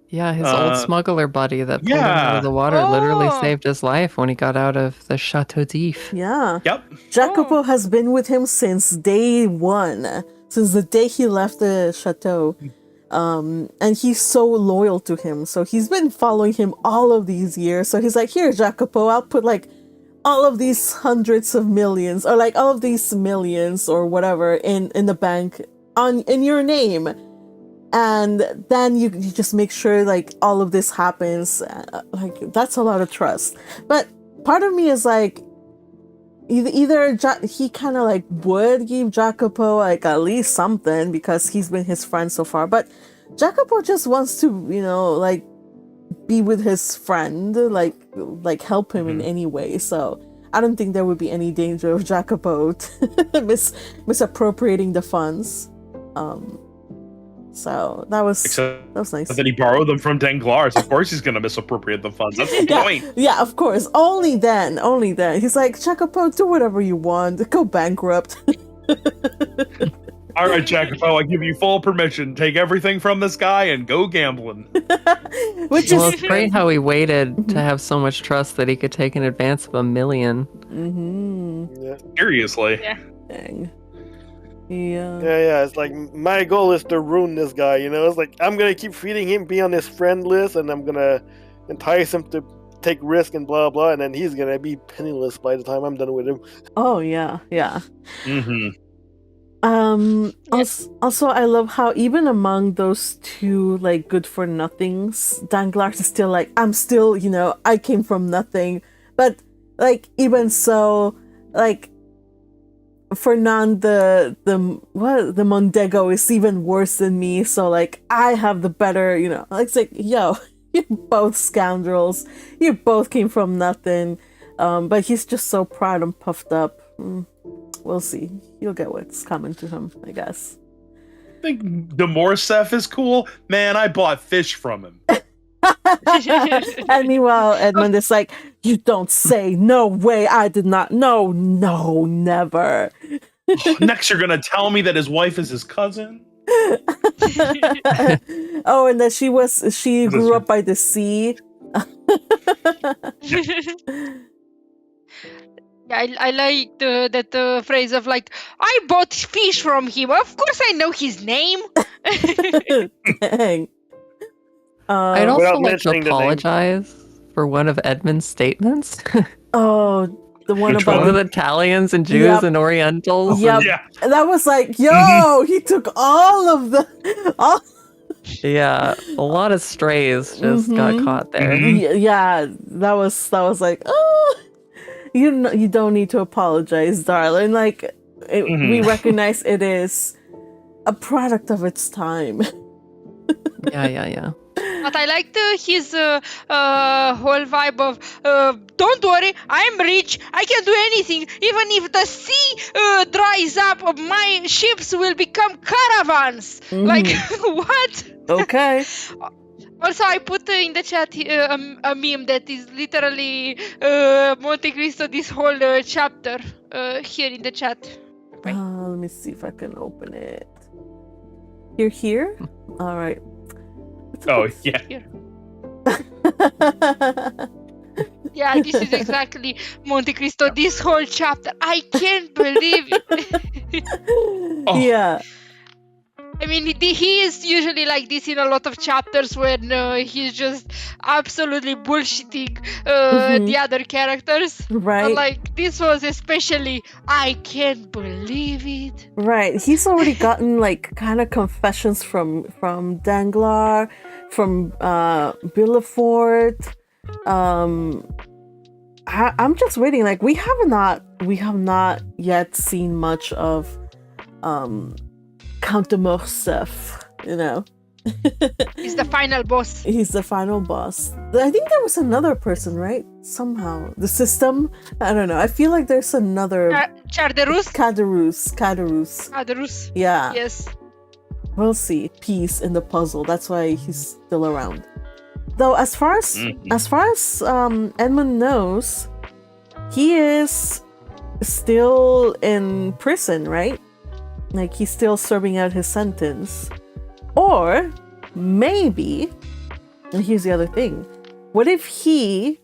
Yeah, his old smuggler buddy that pulled him out of the water literally saved his life when he got out of the Chateau d'If. Yeah. Yep. Jacopo has been with him since day one, since the day he left the chateau. And he's so loyal to him. So he's been following him all of these years. So he's like, here, Jacopo, I'll put like all of these hundreds of millions or like all of these millions or whatever in the bank in your name. And then you just make sure like all of this happens. Like that's a lot of trust. But part of me is like, either he kind of like would give Jacopo like at least something because he's been his friend so far, but Jacopo just wants to, you know, like be with his friend, like help him in any way. So I don't think there would be any danger of Jacopo misappropriating the funds. So that was nice. But then he borrowed them from Danglars. Of course he's going to misappropriate the funds. That's the point. Yeah, of course. Only then. He's like, Jacopo, do whatever you want. Go bankrupt. All right, Jacopo, I give you full permission. Take everything from this guy and go gambling. Which Well, is it's great how he waited to have so much trust that he could take in advance of $1 million. Seriously. Yeah. Dang. Yeah. Yeah. It's like my goal is to ruin this guy. You know, it's like I'm gonna keep feeding him, be on his friend list, and I'm gonna entice him to take risk and blah blah, and then he's gonna be penniless by the time I'm done with him. Oh yeah. Mm-hmm. Also, I love how even among those two like good for nothings, Danglars is still like, I'm still, you know, I came from nothing. But like even so, like Fernand the Mondego is even worse than me, so like I have the better, you know, like it's like, yo, you're both scoundrels. You both came from nothing. But he's just so proud and puffed up. We'll see. You'll get what's coming to him, I guess. I think Demorcef is cool. Man, I bought fish from him. And meanwhile, Edmund is like, you don't say, no way, I did not. No, never. Next, you're going to tell me that his wife is his cousin? Oh, and that she grew up by the sea. Yeah, I like that phrase of like, I bought fish from him. Of course I know his name. Dang. I'd also Without like to mentioning the name. apologize for one of Edmund's statements. Oh, the one Which about With Italians and Jews Yep. and Orientals. Yep. Yeah. And that was like, yo, he took all of the. Yeah, a lot of strays just got caught there. Yeah, that was like, oh, you don't need to apologize, darling. Like, we recognize it is a product of its time. Yeah. But I liked his whole vibe of, don't worry, I'm rich, I can do anything. Even if the sea dries up, my ships will become caravans. Like, what? Okay. Also, I put in the chat a meme that is literally Monte Cristo, this whole chapter here in the chat. Let me see if I can open it. You're here? All right. Oh, yeah. Here. Yeah, this is exactly Monte Cristo, this whole chapter. I can't believe it. Oh. Yeah. I mean, he is usually like this in a lot of chapters when he's just absolutely bullshitting the other characters. Right. But like, this was especially, I can't believe it. Right. He's already gotten like kind of confessions from Danglars, from Villefort. I'm just waiting. Like we have not yet seen much of Count de Morcerf, you know. He's the final boss. He's the final boss. I think there was another person, right? Somehow. The system? I don't know. I feel like there's another... Caderousse? Caderousse. Yeah. Yes. We'll see. Piece in the puzzle. That's why he's still around. Though as far as Edmund knows, he is still in prison, right? Like he's still serving out his sentence. Or maybe, and here's the other thing, what if he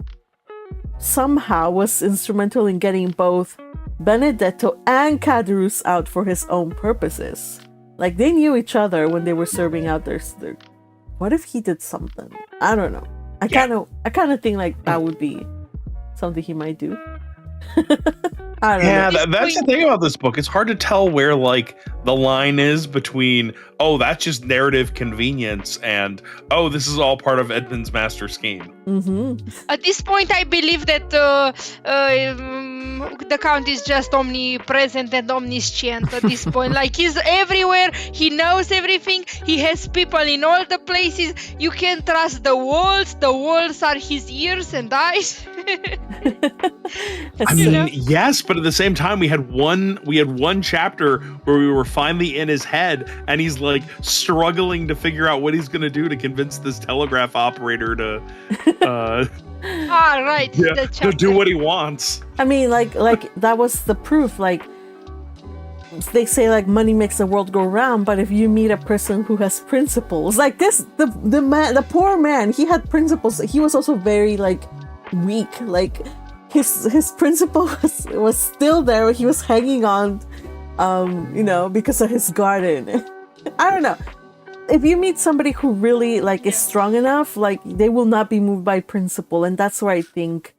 somehow was instrumental in getting both Benedetto and Caderousse out for his own purposes? Like they knew each other when they were serving out their. What if he did something? I don't know. I kind of think like that would be something he might do. I don't know. That's the thing about this book. It's hard to tell where like the line is between that's just narrative convenience and this is all part of Edmund's master scheme. At this point, I believe that the Count is just omnipresent and omniscient at this point. Like, he's everywhere. He knows everything. He has people in all the places. You can't trust the walls. The walls are his ears and eyes. I mean, yes, but at the same time, we had one chapter where we were finally in his head, and he's like struggling to figure out what he's going to do to convince this telegraph operator to to do what he wants. I meman, like that was the proof. Like they say, like money makes the world go round, but if you meet a person who has principles, like this, the poor man, he had principles. He was also very like weak. Like his principle was still there. He was hanging on, because of his garden. I don't know. If you meet somebody who really like is strong enough, like they will not be moved by principle, and that's where I think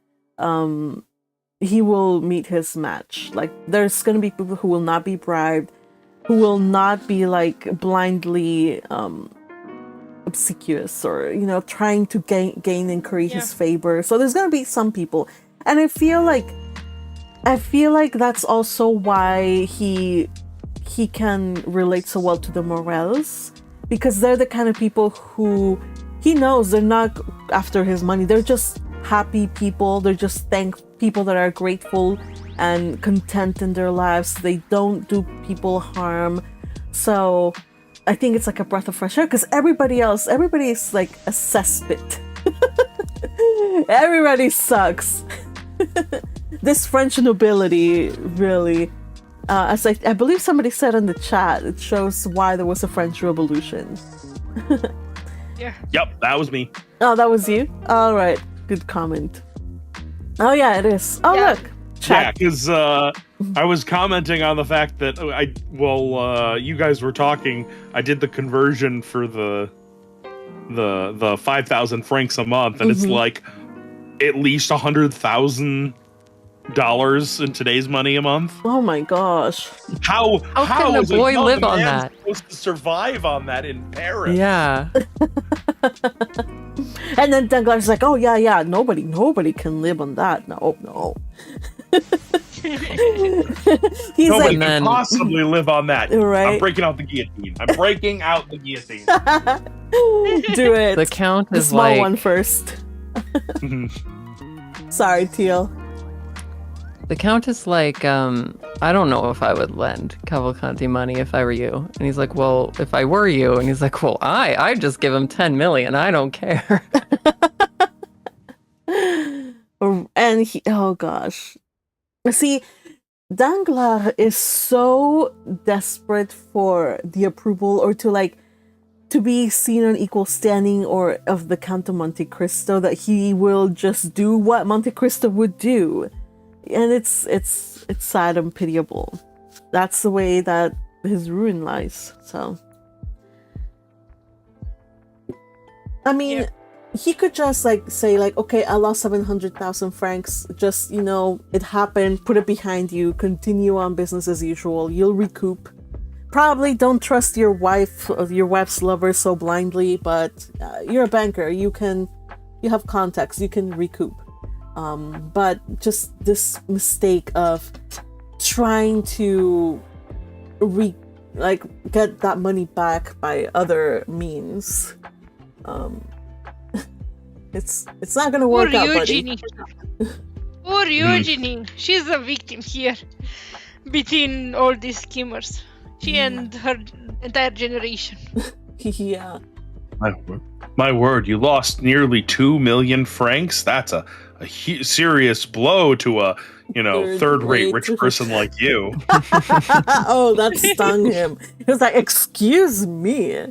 he will meet his match. Like there's gonna be people who will not be bribed, who will not be like blindly obsequious or trying to gain and curry his favor. So there's gonna be some people, and I feel like that's also why he can relate so well to the Morels. Because they're the kind of people who he knows they're not after his money. They're just happy people. They're just people that are grateful and content in their lives. They don't do people harm. So I think it's like a breath of fresh air because everybody is like a cesspit. Everybody sucks. This French nobility really... as I believe somebody said in the chat, it shows why there was a French Revolution. Yeah. Yep, that was me. Oh, that was you? All right. Good comment. Oh, yeah, it is. Oh, look. Chat. Yeah, because I was commenting on the fact that you guys were talking. I did the conversion for the 5,000 francs a month, and it's like at least $100,000 in today's money a month. Oh my gosh! How can a boy live on that? Supposed to survive on that in Paris? Yeah. And then Danglars like, oh yeah, nobody can live on that. No. He's nobody like, can possibly live on that. Right? I'm breaking out the guillotine. Do it. The Count the is small like one first. Sorry, Teal. The Count is like, I don't know if I would lend Cavalcanti money if I were you. And he's like, well, if I were you. And he's like, well, I'd just give him 10 million. I don't care. And oh gosh. See, Danglars is so desperate for the approval or to be seen on equal standing or of the Count of Monte Cristo that he will just do what Monte Cristo would do. And it's sad and pitiable. That's the way that his ruin lies. So, I mean, he could just say okay, I lost 700,000 francs. Just it happened. Put it behind you. Continue on business as usual. You'll recoup. Probably don't trust your wife's lover so blindly. But you're a banker. You have contacts. You can recoup. But just this mistake of trying to get that money back by other means, it's not gonna work out, buddy. Poor Eugenie. She's a victim here between all these schemers. She and her entire generation. Yeah. My word, you lost nearly 2 million francs. That's a serious blow to a third-rate rich person like you. Oh, that stung him. He was like, excuse me.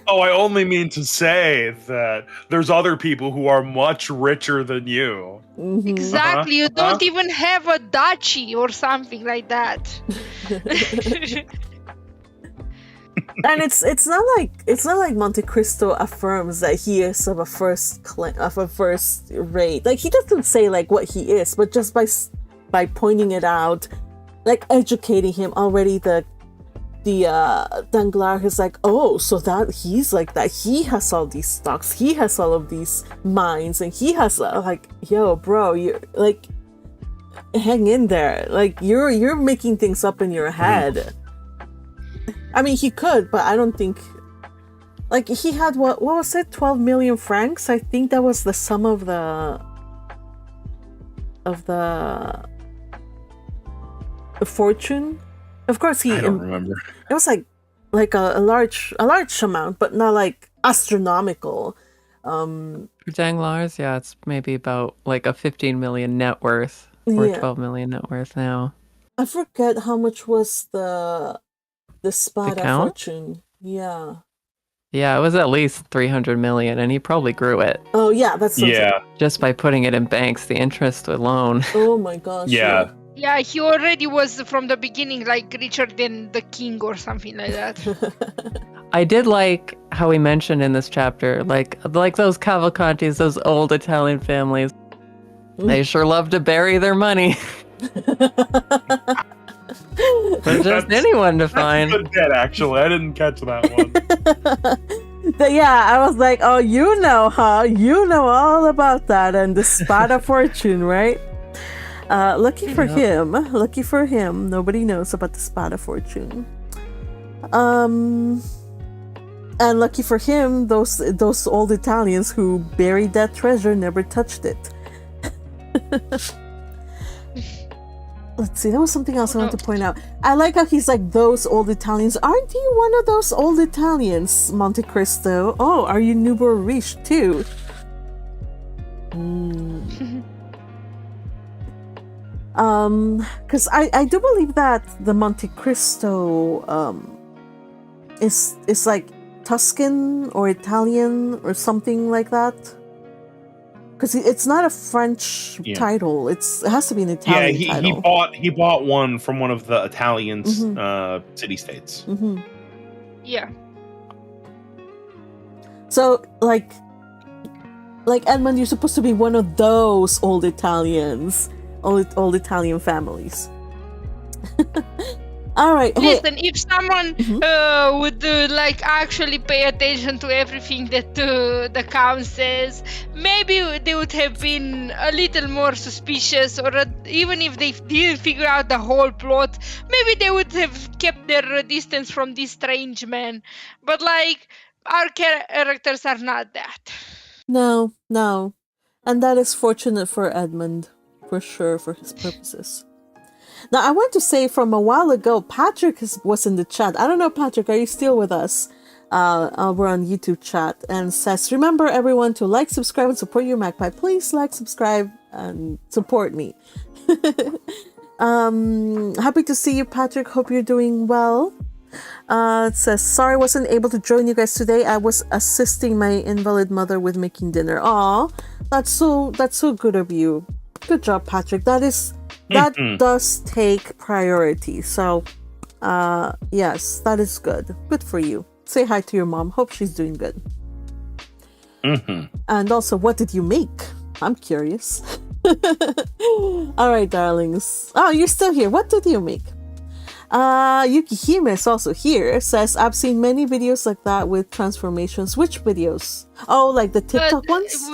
Oh, I only mean to say that there's other people who are much richer than you. Mhm. Exactly. You don't even have a duchy or something like that. And it's not like Monte Cristo affirms that he is of a first rate. Like he doesn't say like what he is, but just by pointing it out, like educating him already. The Danglars is like, oh, so that he's like that. He has all these stocks. He has all of these mines, and he has like, yo, bro, you like, hang in there. Like you're making things up in your head. I mean, he could, but I don't think. Like he had what was it? 12 million francs. I think that was the sum of the fortune. Of course, I don't remember. It was like a large amount, but not like astronomical. For Danglars, yeah, it's maybe about like a 15 million net worth or 12 million net worth now. I forget how much was the Spada count? fortune. Yeah. Yeah, it was at least 300 million, and he probably grew it. Oh yeah, that's just by putting it in banks, the interest alone. Oh my gosh. Yeah. Yeah, he already was from the beginning like richer than the king or something like that. I did like how he mentioned in this chapter, like those Cavalcantis, those old Italian families. They sure love to bury their money. There's just anyone to find. That's a good bit, actually. I didn't catch that one. Yeah, I was like, oh, you know, huh? You know all about that and the Spada fortune, right? Lucky for him, nobody knows about the Spada fortune. And lucky for him, those old Italians who buried that treasure never touched it. Let's see, there was something else I wanted to point out. I like how he's like, those old Italians. Aren't you one of those old Italians, Monte Cristo? Oh, are you Nouveau Riche too? Because I do believe that the Monte Cristo is like Tuscan or Italian or something like that. Because it's not a French title; it has to be an Italian title. He bought one from one of the Italian city-states. Mm-hmm. Yeah. So, like Edmund, you're supposed to be one of those old Italians, old Italian families. All right. Listen, if someone would like actually pay attention to everything that the count says, maybe they would have been a little more suspicious, or even if they didn't figure out the whole plot, maybe they would have kept their distance from this strange man. But like, our characters are not that. No. And that is fortunate for Edmund, for sure, for his purposes. Now, I want to say from a while ago, Patrick was in the chat. I don't know, Patrick, are you still with us? We're on YouTube chat, and says, remember everyone to like, subscribe, and support your magpie. Please like, subscribe, and support me. Happy to see you, Patrick. Hope you're doing well. It says, sorry I wasn't able to join you guys today. I was assisting my invalid mother with making dinner. Aw, that's so good of you. Good job, Patrick. That does take priority. So, yes, that is good. Good for you. Say hi to your mom. Hope she's doing good. And also, what did you make? I'm curious. All right, darlings. Oh, you're still here. What did you make? Yukihime is also here. Says, I've seen many videos like that with transformations. Which videos? Oh, like the TikTok ones?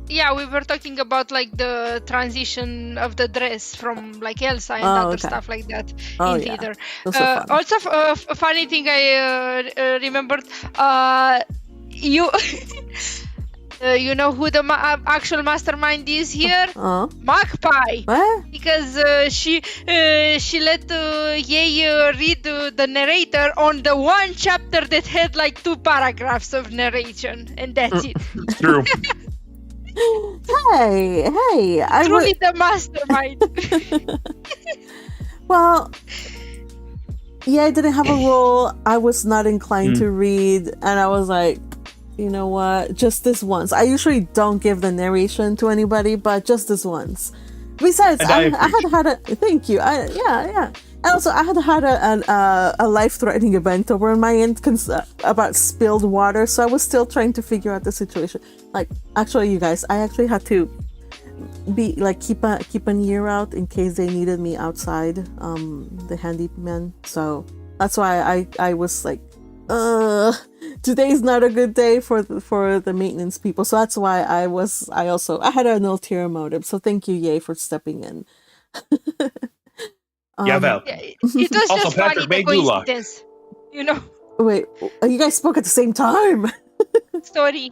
We were talking about like the transition of the dress from like Elsa and other stuff like that in theater. Also, a funny thing I remembered, you you know who the actual mastermind is here? Magpie. What? Because she let Ye read the narrator on the one chapter that had like 2 paragraphs of narration, and that's it. It's true. Hey, Truly the mastermind. Well, I didn't have a role. I was not inclined to read, and I was like, you know what? Just this once. I usually don't give the narration to anybody, but just this once. Besides, I had a thank you. Yeah. And also, I had a life-threatening event over on my end about spilled water, so I was still trying to figure out the situation. Like, actually, you guys, I actually had to be like keep an ear out in case they needed me outside, the handyman. So that's why I was like, today's not a good day for the maintenance people. So that's why I had an ulterior motive. So thank you, Yay, for stepping in. Val. It was Also, just Patrick funny, the made Goulash. coincidence. You know, Wait, you guys spoke at the same time. story.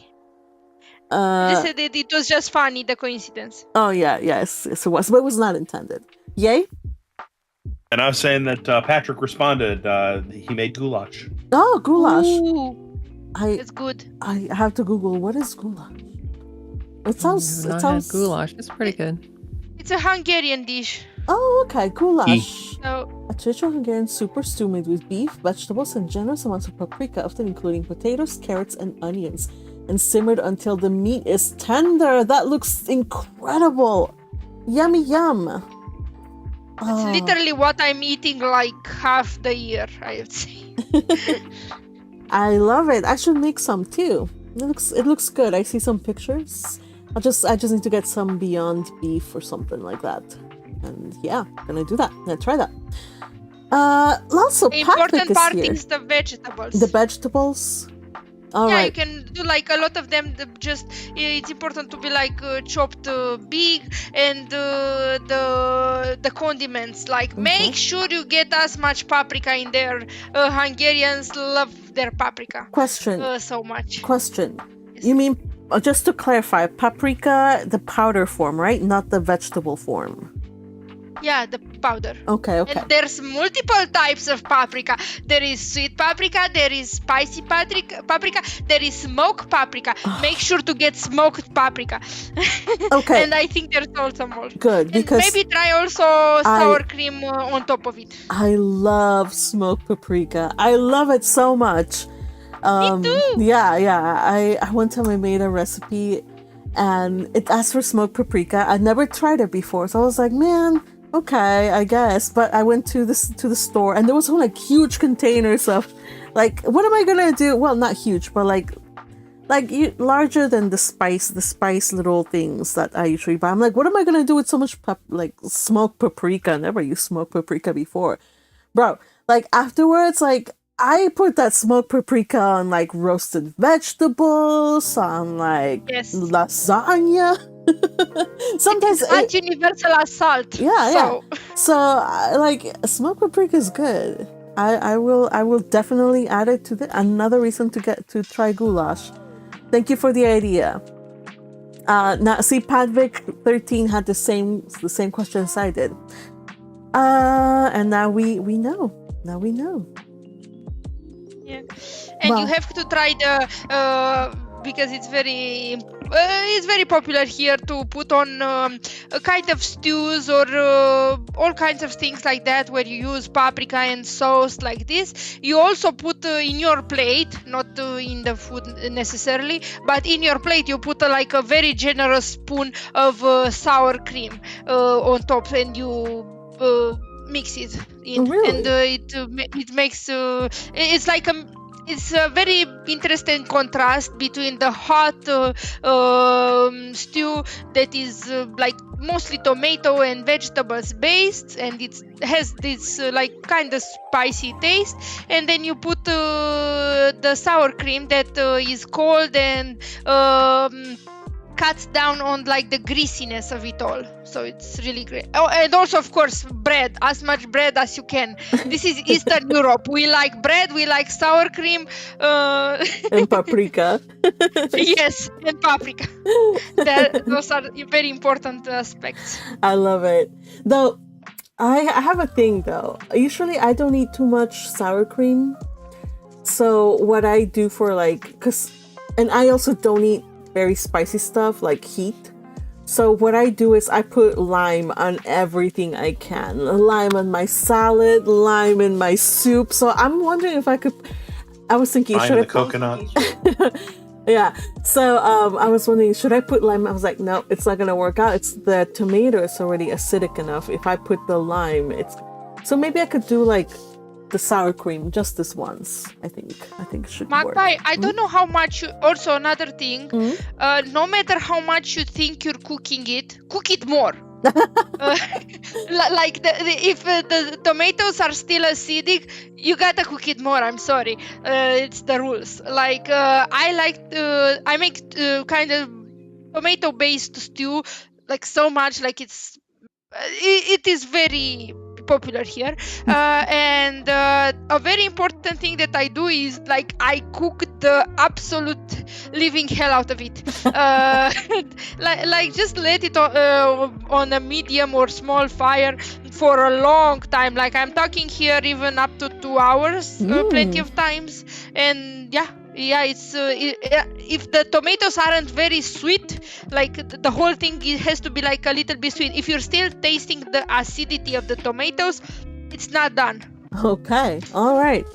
They said that it was just funny, the coincidence. Oh yes, it was, but it was not intended. Yay? And I was saying that Patrick responded. He made goulash. Oh, goulash. Ooh, it's good. I have to Google what is goulash. It sounds. Had goulash. It's pretty good. It's a Hungarian dish. Oh, okay, goulash. So, A traditional Hungarian soup or stew made with beef, vegetables, and generous amounts of paprika, often including potatoes, carrots, and onions, and simmered until the meat is tender. That looks incredible. Yummy yum. it's literally what I'm eating like half the year, I would say. I love it. I should make some too. It looks good. I see some pictures. I just need to get some Beyond Beef or something like that. And yeah, gonna do that. Gonna try that. Also, The important Patrick part is here. is the vegetables. The vegetables. All yeah, right. you can do like a lot of them. It's important to be like chopped big, and the condiments. Like make sure you get as much paprika in there. Hungarians love their paprika. Question. So much. Question. Yes. You mean, just to clarify, paprika, the powder form, right? Not the vegetable form. Yeah, the powder. Okay. And there's multiple types of paprika. There is sweet paprika, there is spicy paprika, there is smoked paprika. Make sure to get smoked paprika. Okay. And I think there's also more. Good, because and maybe try also sour cream on top of it. I love smoked paprika. I love it so much. Me too. Yeah. I one time I made a recipe and it asked for smoked paprika. I'd never tried it before, so I was like, man, okay, I guess. But I went to the store and there was like huge containers of, like, what am I gonna do? Well, not huge, but like larger than the spice little things that I usually buy. I'm like, what am I gonna do with so much smoked paprika? I never used smoked paprika before, bro. Like afterwards, like I put that smoked paprika on like roasted vegetables, on like lasagna. Sometimes it's universal as salt. Yeah. So like smoked paprika is good. I will definitely add it to another reason to try goulash. Thank you for the idea. Now see, Padvik 13 had the same question as I did. And now we know. Now we know. Yeah. And you have to try the because it's very popular here to put on a kind of stews or all kinds of things like that where you use paprika and sauce like this. You also put in your plate, not in the food necessarily, but in your plate you put like a very generous spoon of sour cream on top, and you mix it in. Really? And it makes it's a very interesting contrast between the hot stew that is like mostly tomato and vegetables based, and it has this like kind of spicy taste, and then you put the sour cream that is cold and cuts down on like the greasiness of it all. So it's really great. Oh, and also of course bread, as much bread as you can. This is Eastern Europe. We like bread, we like sour cream, and paprika. Yes, and paprika. Those are very important aspects. I love it. Though I have a thing though. Usually I don't eat too much sour cream. So what I do for and I also don't eat very spicy stuff like heat. So what I do is I put lime on everything I can. Lime on my salad, lime in my soup. So I'm wondering if I was thinking, Lime should in I the coconut. Yeah. So I was wondering, should I put lime? I was like, no, it's not gonna work out. It's the tomato is already acidic enough. If I put the lime, so maybe I could do like the sour cream just this once. I think it should work. Magpie, I don't know how much. Also, another thing, no matter how much you think you're cooking it, cook it more. Like if the tomatoes are still acidic, you gotta cook it more. I'm sorry, it's the rules. Like I make kind of tomato-based stew, like so much, like it is very popular here, and a very important thing that I do is like I cook the absolute living hell out of it. Like just let it on a medium or small fire for a long time. Like I'm talking here even up to 2 hours, plenty of times. And yeah, it's if the tomatoes aren't very sweet, like the whole thing has to be like a little bit sweet. If you're still tasting the acidity of the tomatoes, it's not done. Okay, all right,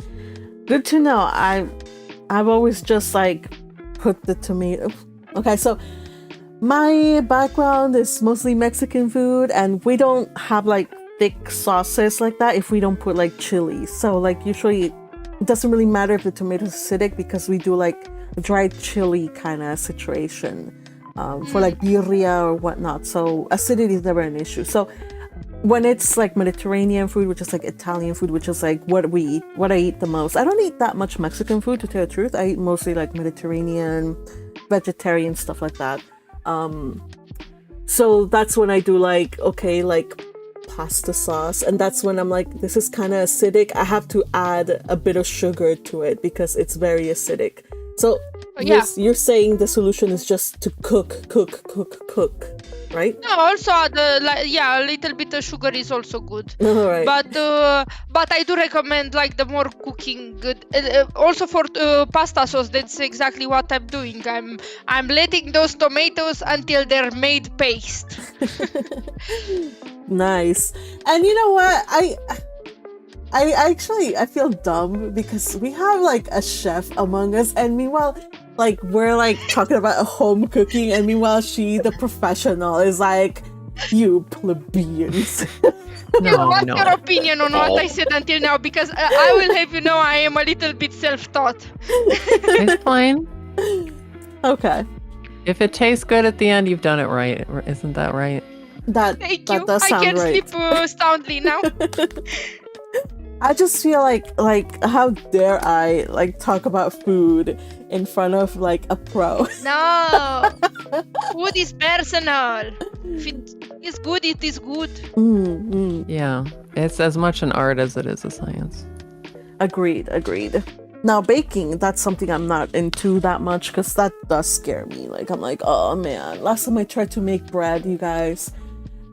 good to know. I've always just like put the tomato. Okay, so my background is mostly Mexican food, and we don't have like thick sauces like that if we don't put like chili. So like usually it doesn't really matter if the tomato is acidic because we do like a dried chili kind of situation for like birria or whatnot. So acidity is never an issue. So when it's like Mediterranean food, which is like Italian food, which is like what I eat the most. I don't eat that much Mexican food, to tell the truth. I eat mostly like Mediterranean, vegetarian, stuff like that. So that's when I do like, okay, like pasta sauce, and that's when I'm like, this is kind of acidic. I have to add a bit of sugar to it because it's very acidic. So you're saying the solution is just to cook, right? No, also a little bit of sugar is also good. All right. But I do recommend like the more cooking good. Also for pasta sauce, that's exactly what I'm doing. I'm letting those tomatoes until they're made paste. Nice. And you know what? I actually feel dumb because we have like a chef among us, and meanwhile, like we're like talking about home cooking, and meanwhile she, the professional, is like, you plebeians. What's your opinion on what I said until now? Because I will have you know I am a little bit self-taught. It's fine. Okay. If it tastes good at the end, you've done it right. Isn't that right? Thank you. Does sound I can right. sleep soundly now. I just feel like how dare I like talk about food in front of like a pro. No, food is personal. If it is good, it is good. Yeah, it's as much an art as it is a science. Agreed. Now baking, that's something I'm not into that much because that does scare me. Like I'm like, oh man, last time I tried to make bread, you guys.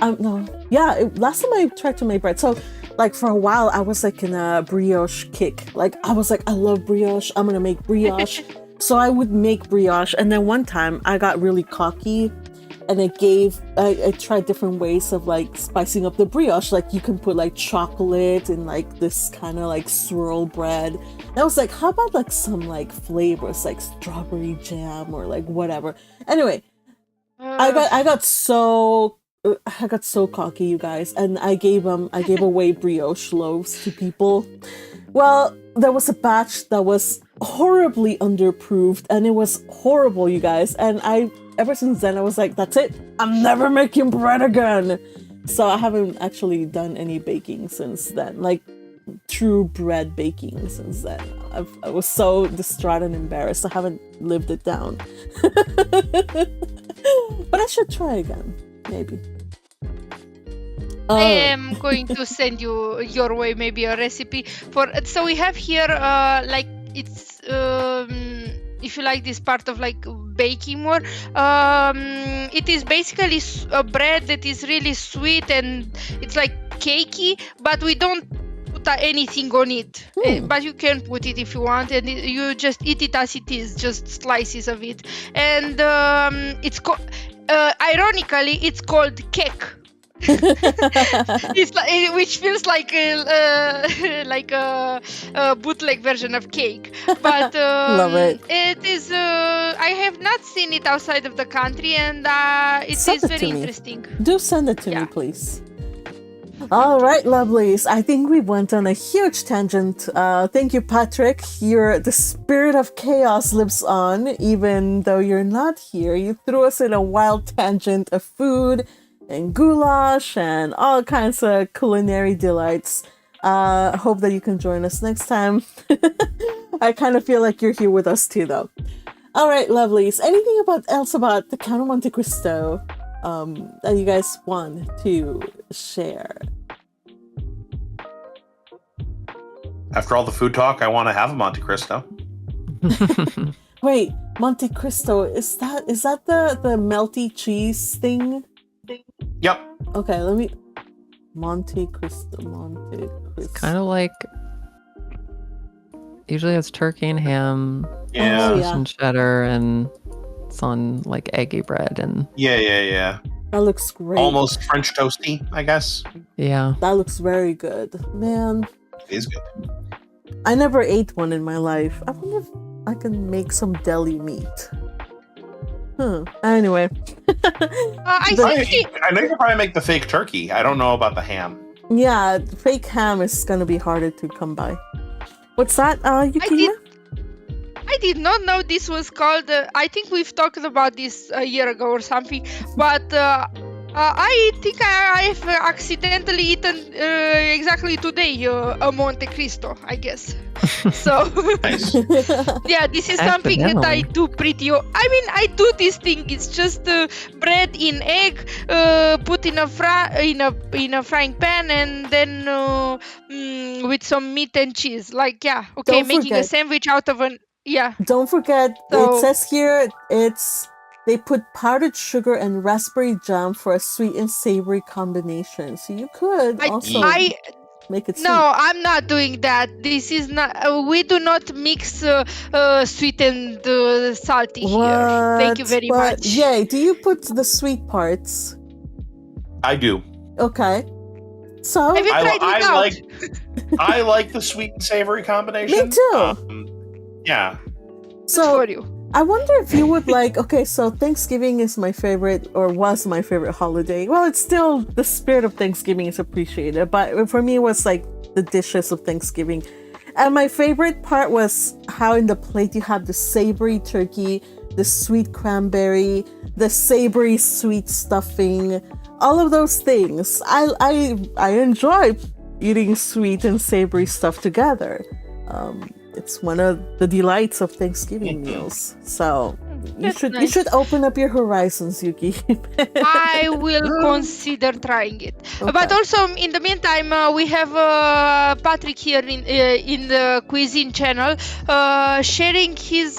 Last time I tried to make bread. So like for a while I was like in a brioche kick. Like I was like, I love brioche, I'm gonna make brioche. So I would make brioche, and then one time I got really cocky and I tried different ways of like spicing up the brioche. Like you can put like chocolate and like this kind of like swirl bread. And I was like, how about like some like flavors like strawberry jam or like whatever. Anyway, I got so cocky, you guys, and I gave away brioche loaves to people. Well, there was a batch that was horribly underproofed, and it was horrible, you guys. And ever since then, I was like, that's it. I'm never making bread again. So I haven't actually done any baking since then, like true bread baking since then. I was so distraught and embarrassed. I haven't lived it down. But I should try again, maybe. I am going to send you your way maybe a recipe for. So we have here like it's if you like this part of like baking more, it is basically a bread that is really sweet and it's like cakey, but we don't put anything on it. But you can put it if you want, and you just eat it as it is, just slices of it. And ironically, it's called cake. It's like, which feels like a bootleg version of cake, but Love it. It is. I have not seen it outside of the country, and it Send is it very to me. interesting. Do send it to Yeah. me, please. All right, lovelies. I think we went on a huge tangent. Thank you, Patrick. The spirit of chaos lives on, even though you're not here. You threw us in a wild tangent of food and goulash and all kinds of culinary delights. Hope that you can join us next time. I kind of feel like you're here with us too, though. All right, lovelies. Anything else about the Count of Monte Cristo that you guys want to share? After all the food talk, I want to have a Monte Cristo. Wait, Monte Cristo, is that the melty cheese thing? Yep. Okay, let me... Monte Cristo. Kind of like, usually it's turkey and ham, Yeah. Oh, cheese yeah. and cheddar, and it's on like eggy bread, and Yeah. That looks great. Almost French toasty, I guess. yeah. That looks very good. Man, It is good. I never ate one in my life. I wonder if I can make some deli meat. I Anyway. think I know you can probably make the fake turkey. I don't know about the ham. Yeah, fake ham is gonna be harder to come by. What's that, Yukina? I did not know this was called. I think we've talked about this a year ago or something, but I think I've accidentally eaten exactly today a Monte Cristo, I guess. So Nice. yeah, this is something that I Accidentally. do pretty. I mean, I do this thing. It's just bread in egg, put in a frying pan, and then with some meat and cheese. Like okay, Don't making a forget- sandwich out of an Don't forget, So- it says here they put powdered sugar and raspberry jam for a sweet and savory combination. So you could also make it sweet. No, I'm not doing that. This is not. We do not mix sweet and salty here. Thank you very much. Yay, do you put the sweet parts? I do. Okay. So, Have you tried it out? I like the sweet and savory combination. Me too. Yeah. so for you. I wonder if you would like, okay, so Thanksgiving is my favorite, or was my favorite holiday. Well, it's still, the spirit of Thanksgiving is appreciated, but for me it was like the dishes of Thanksgiving. And my favorite part was how in the plate you have the savory turkey, the sweet cranberry, the savory sweet stuffing, all of those things. I enjoy eating sweet and savory stuff together. It's one of the delights of Thanksgiving meals. So you That's you nice. should open up your horizons, Yuki. I will consider trying it. But Okay. also, in the meantime, we have Patrick here in the cuisine channel sharing his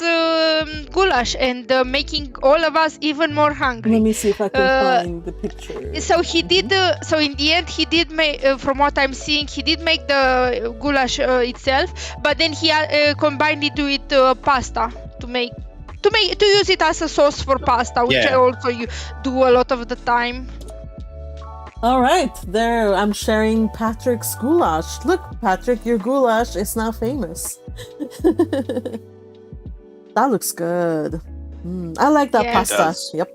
goulash and making all of us even more hungry. Let me see if I can Uh, find the picture. So he did. So in the end, he did make. From what I'm seeing, he did make the goulash itself, but then he combined it with pasta to use it as a sauce for pasta, which Yeah. I also do a lot of the time. All right, there. I'm sharing Patrick's goulash. Look, Patrick, your goulash is now famous. That looks good. I like that Yeah. It pasta. does. Yep.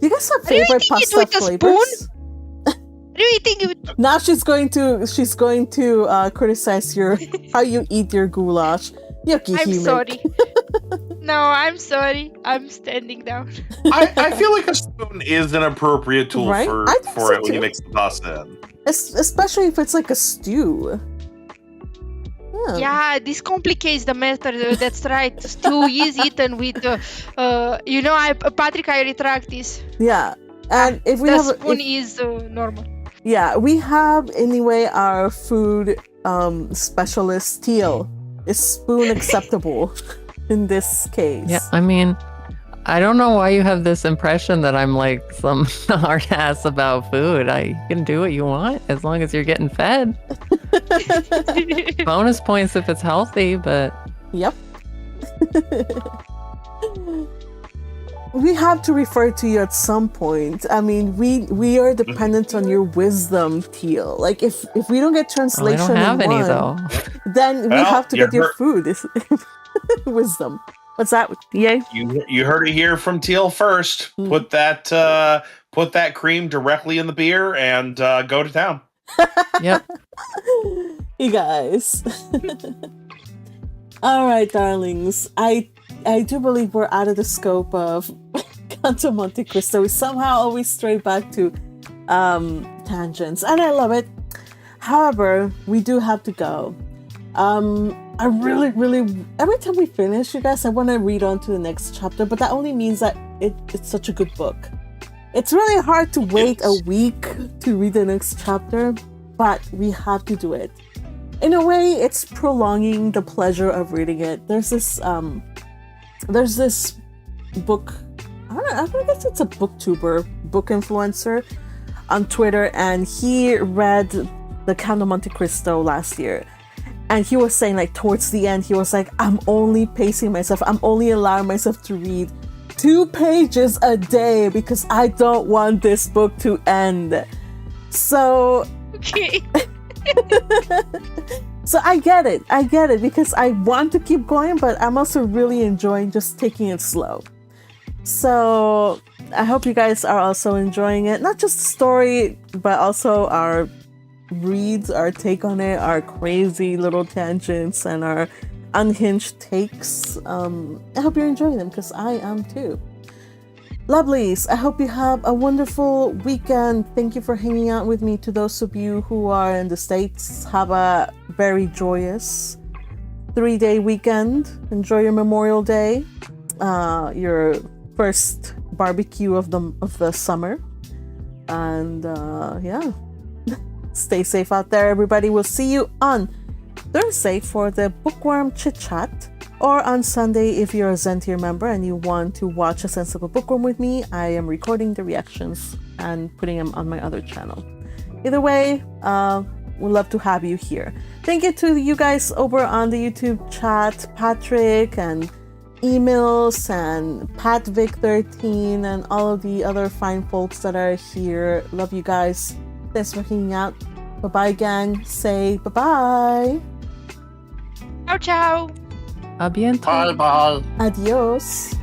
You guys have Are you favorite eating it pasta with a flavors? Do you think it Now she's going to criticize how you eat your goulash. Yucky I'm human. sorry. No, I'm sorry. I'm standing down. I feel like a spoon is an appropriate tool Right? for I think so it when you too. mix the pasta in. Especially if it's like a stew. Yeah, this complicates the matter. That's right. Stew is eaten with, Patrick, I retract this. Yeah. And if we The have spoon is normal. yeah, we have anyway our food specialist Teal. Is spoon acceptable in this case? Yeah, I mean, I don't know why you have this impression that I'm like some hard ass about food. You can do what you want as long as you're getting fed. Bonus points if it's healthy, but Yep. we have to refer to you at some point. I mean, we are dependent on your wisdom, Teal. Like if we don't get translation, I don't have in any one, though. then we Well, have to you get your heard- food. Wisdom. What's that? Yay. You heard it here from Teal first. Mm. Put that cream directly in the beer and go to town. Yep. You guys. All right, darlings. I do believe we're out of the scope of Canto Monte Cristo. We somehow always stray back to tangents, and I love it. However, we do have to go. I really, every time we finish, you guys, I want to read on to the next chapter, but that only means that it's such a good book. It's really hard to wait a week to read the next chapter, but we have to do it. In a way, it's prolonging the pleasure of reading it. There's this book, I guess it's a booktuber, book influencer on Twitter, and he read the Count of Monte Cristo last year. And he was saying, like, towards the end, he was like, I'm only pacing myself. I'm only allowing myself to read 2 pages a day because I don't want this book to end. So, Okay. so I get it because I want to keep going, but I'm also really enjoying just taking it slow. So I hope you guys are also enjoying it. Not just the story, but also our reads, our take on it, our crazy little tangents, and our unhinged takes. I hope you're enjoying them because I am too. Lovelies, I hope you have a wonderful weekend. Thank you for hanging out with me. To those of you who are in the States, have a very joyous 3-day weekend. Enjoy your Memorial Day, your first barbecue of the summer. And yeah, stay safe out there, everybody. We'll see you on Thursday for the Bookworm Chit Chat, or on Sunday if you're a Zentir member and you want to watch A Sensible Bookworm with me. I am recording the reactions and putting them on my other channel. Either way, we'd love to have you here. Thank you to you guys over on the YouTube chat, Patrick and Emails and PatVic13 and all of the other fine folks that are here. Love you guys. Thanks for hanging out. Bye-bye, gang. Say bye-bye. Ciao, ciao. A bientôt. Bye bye. Adios.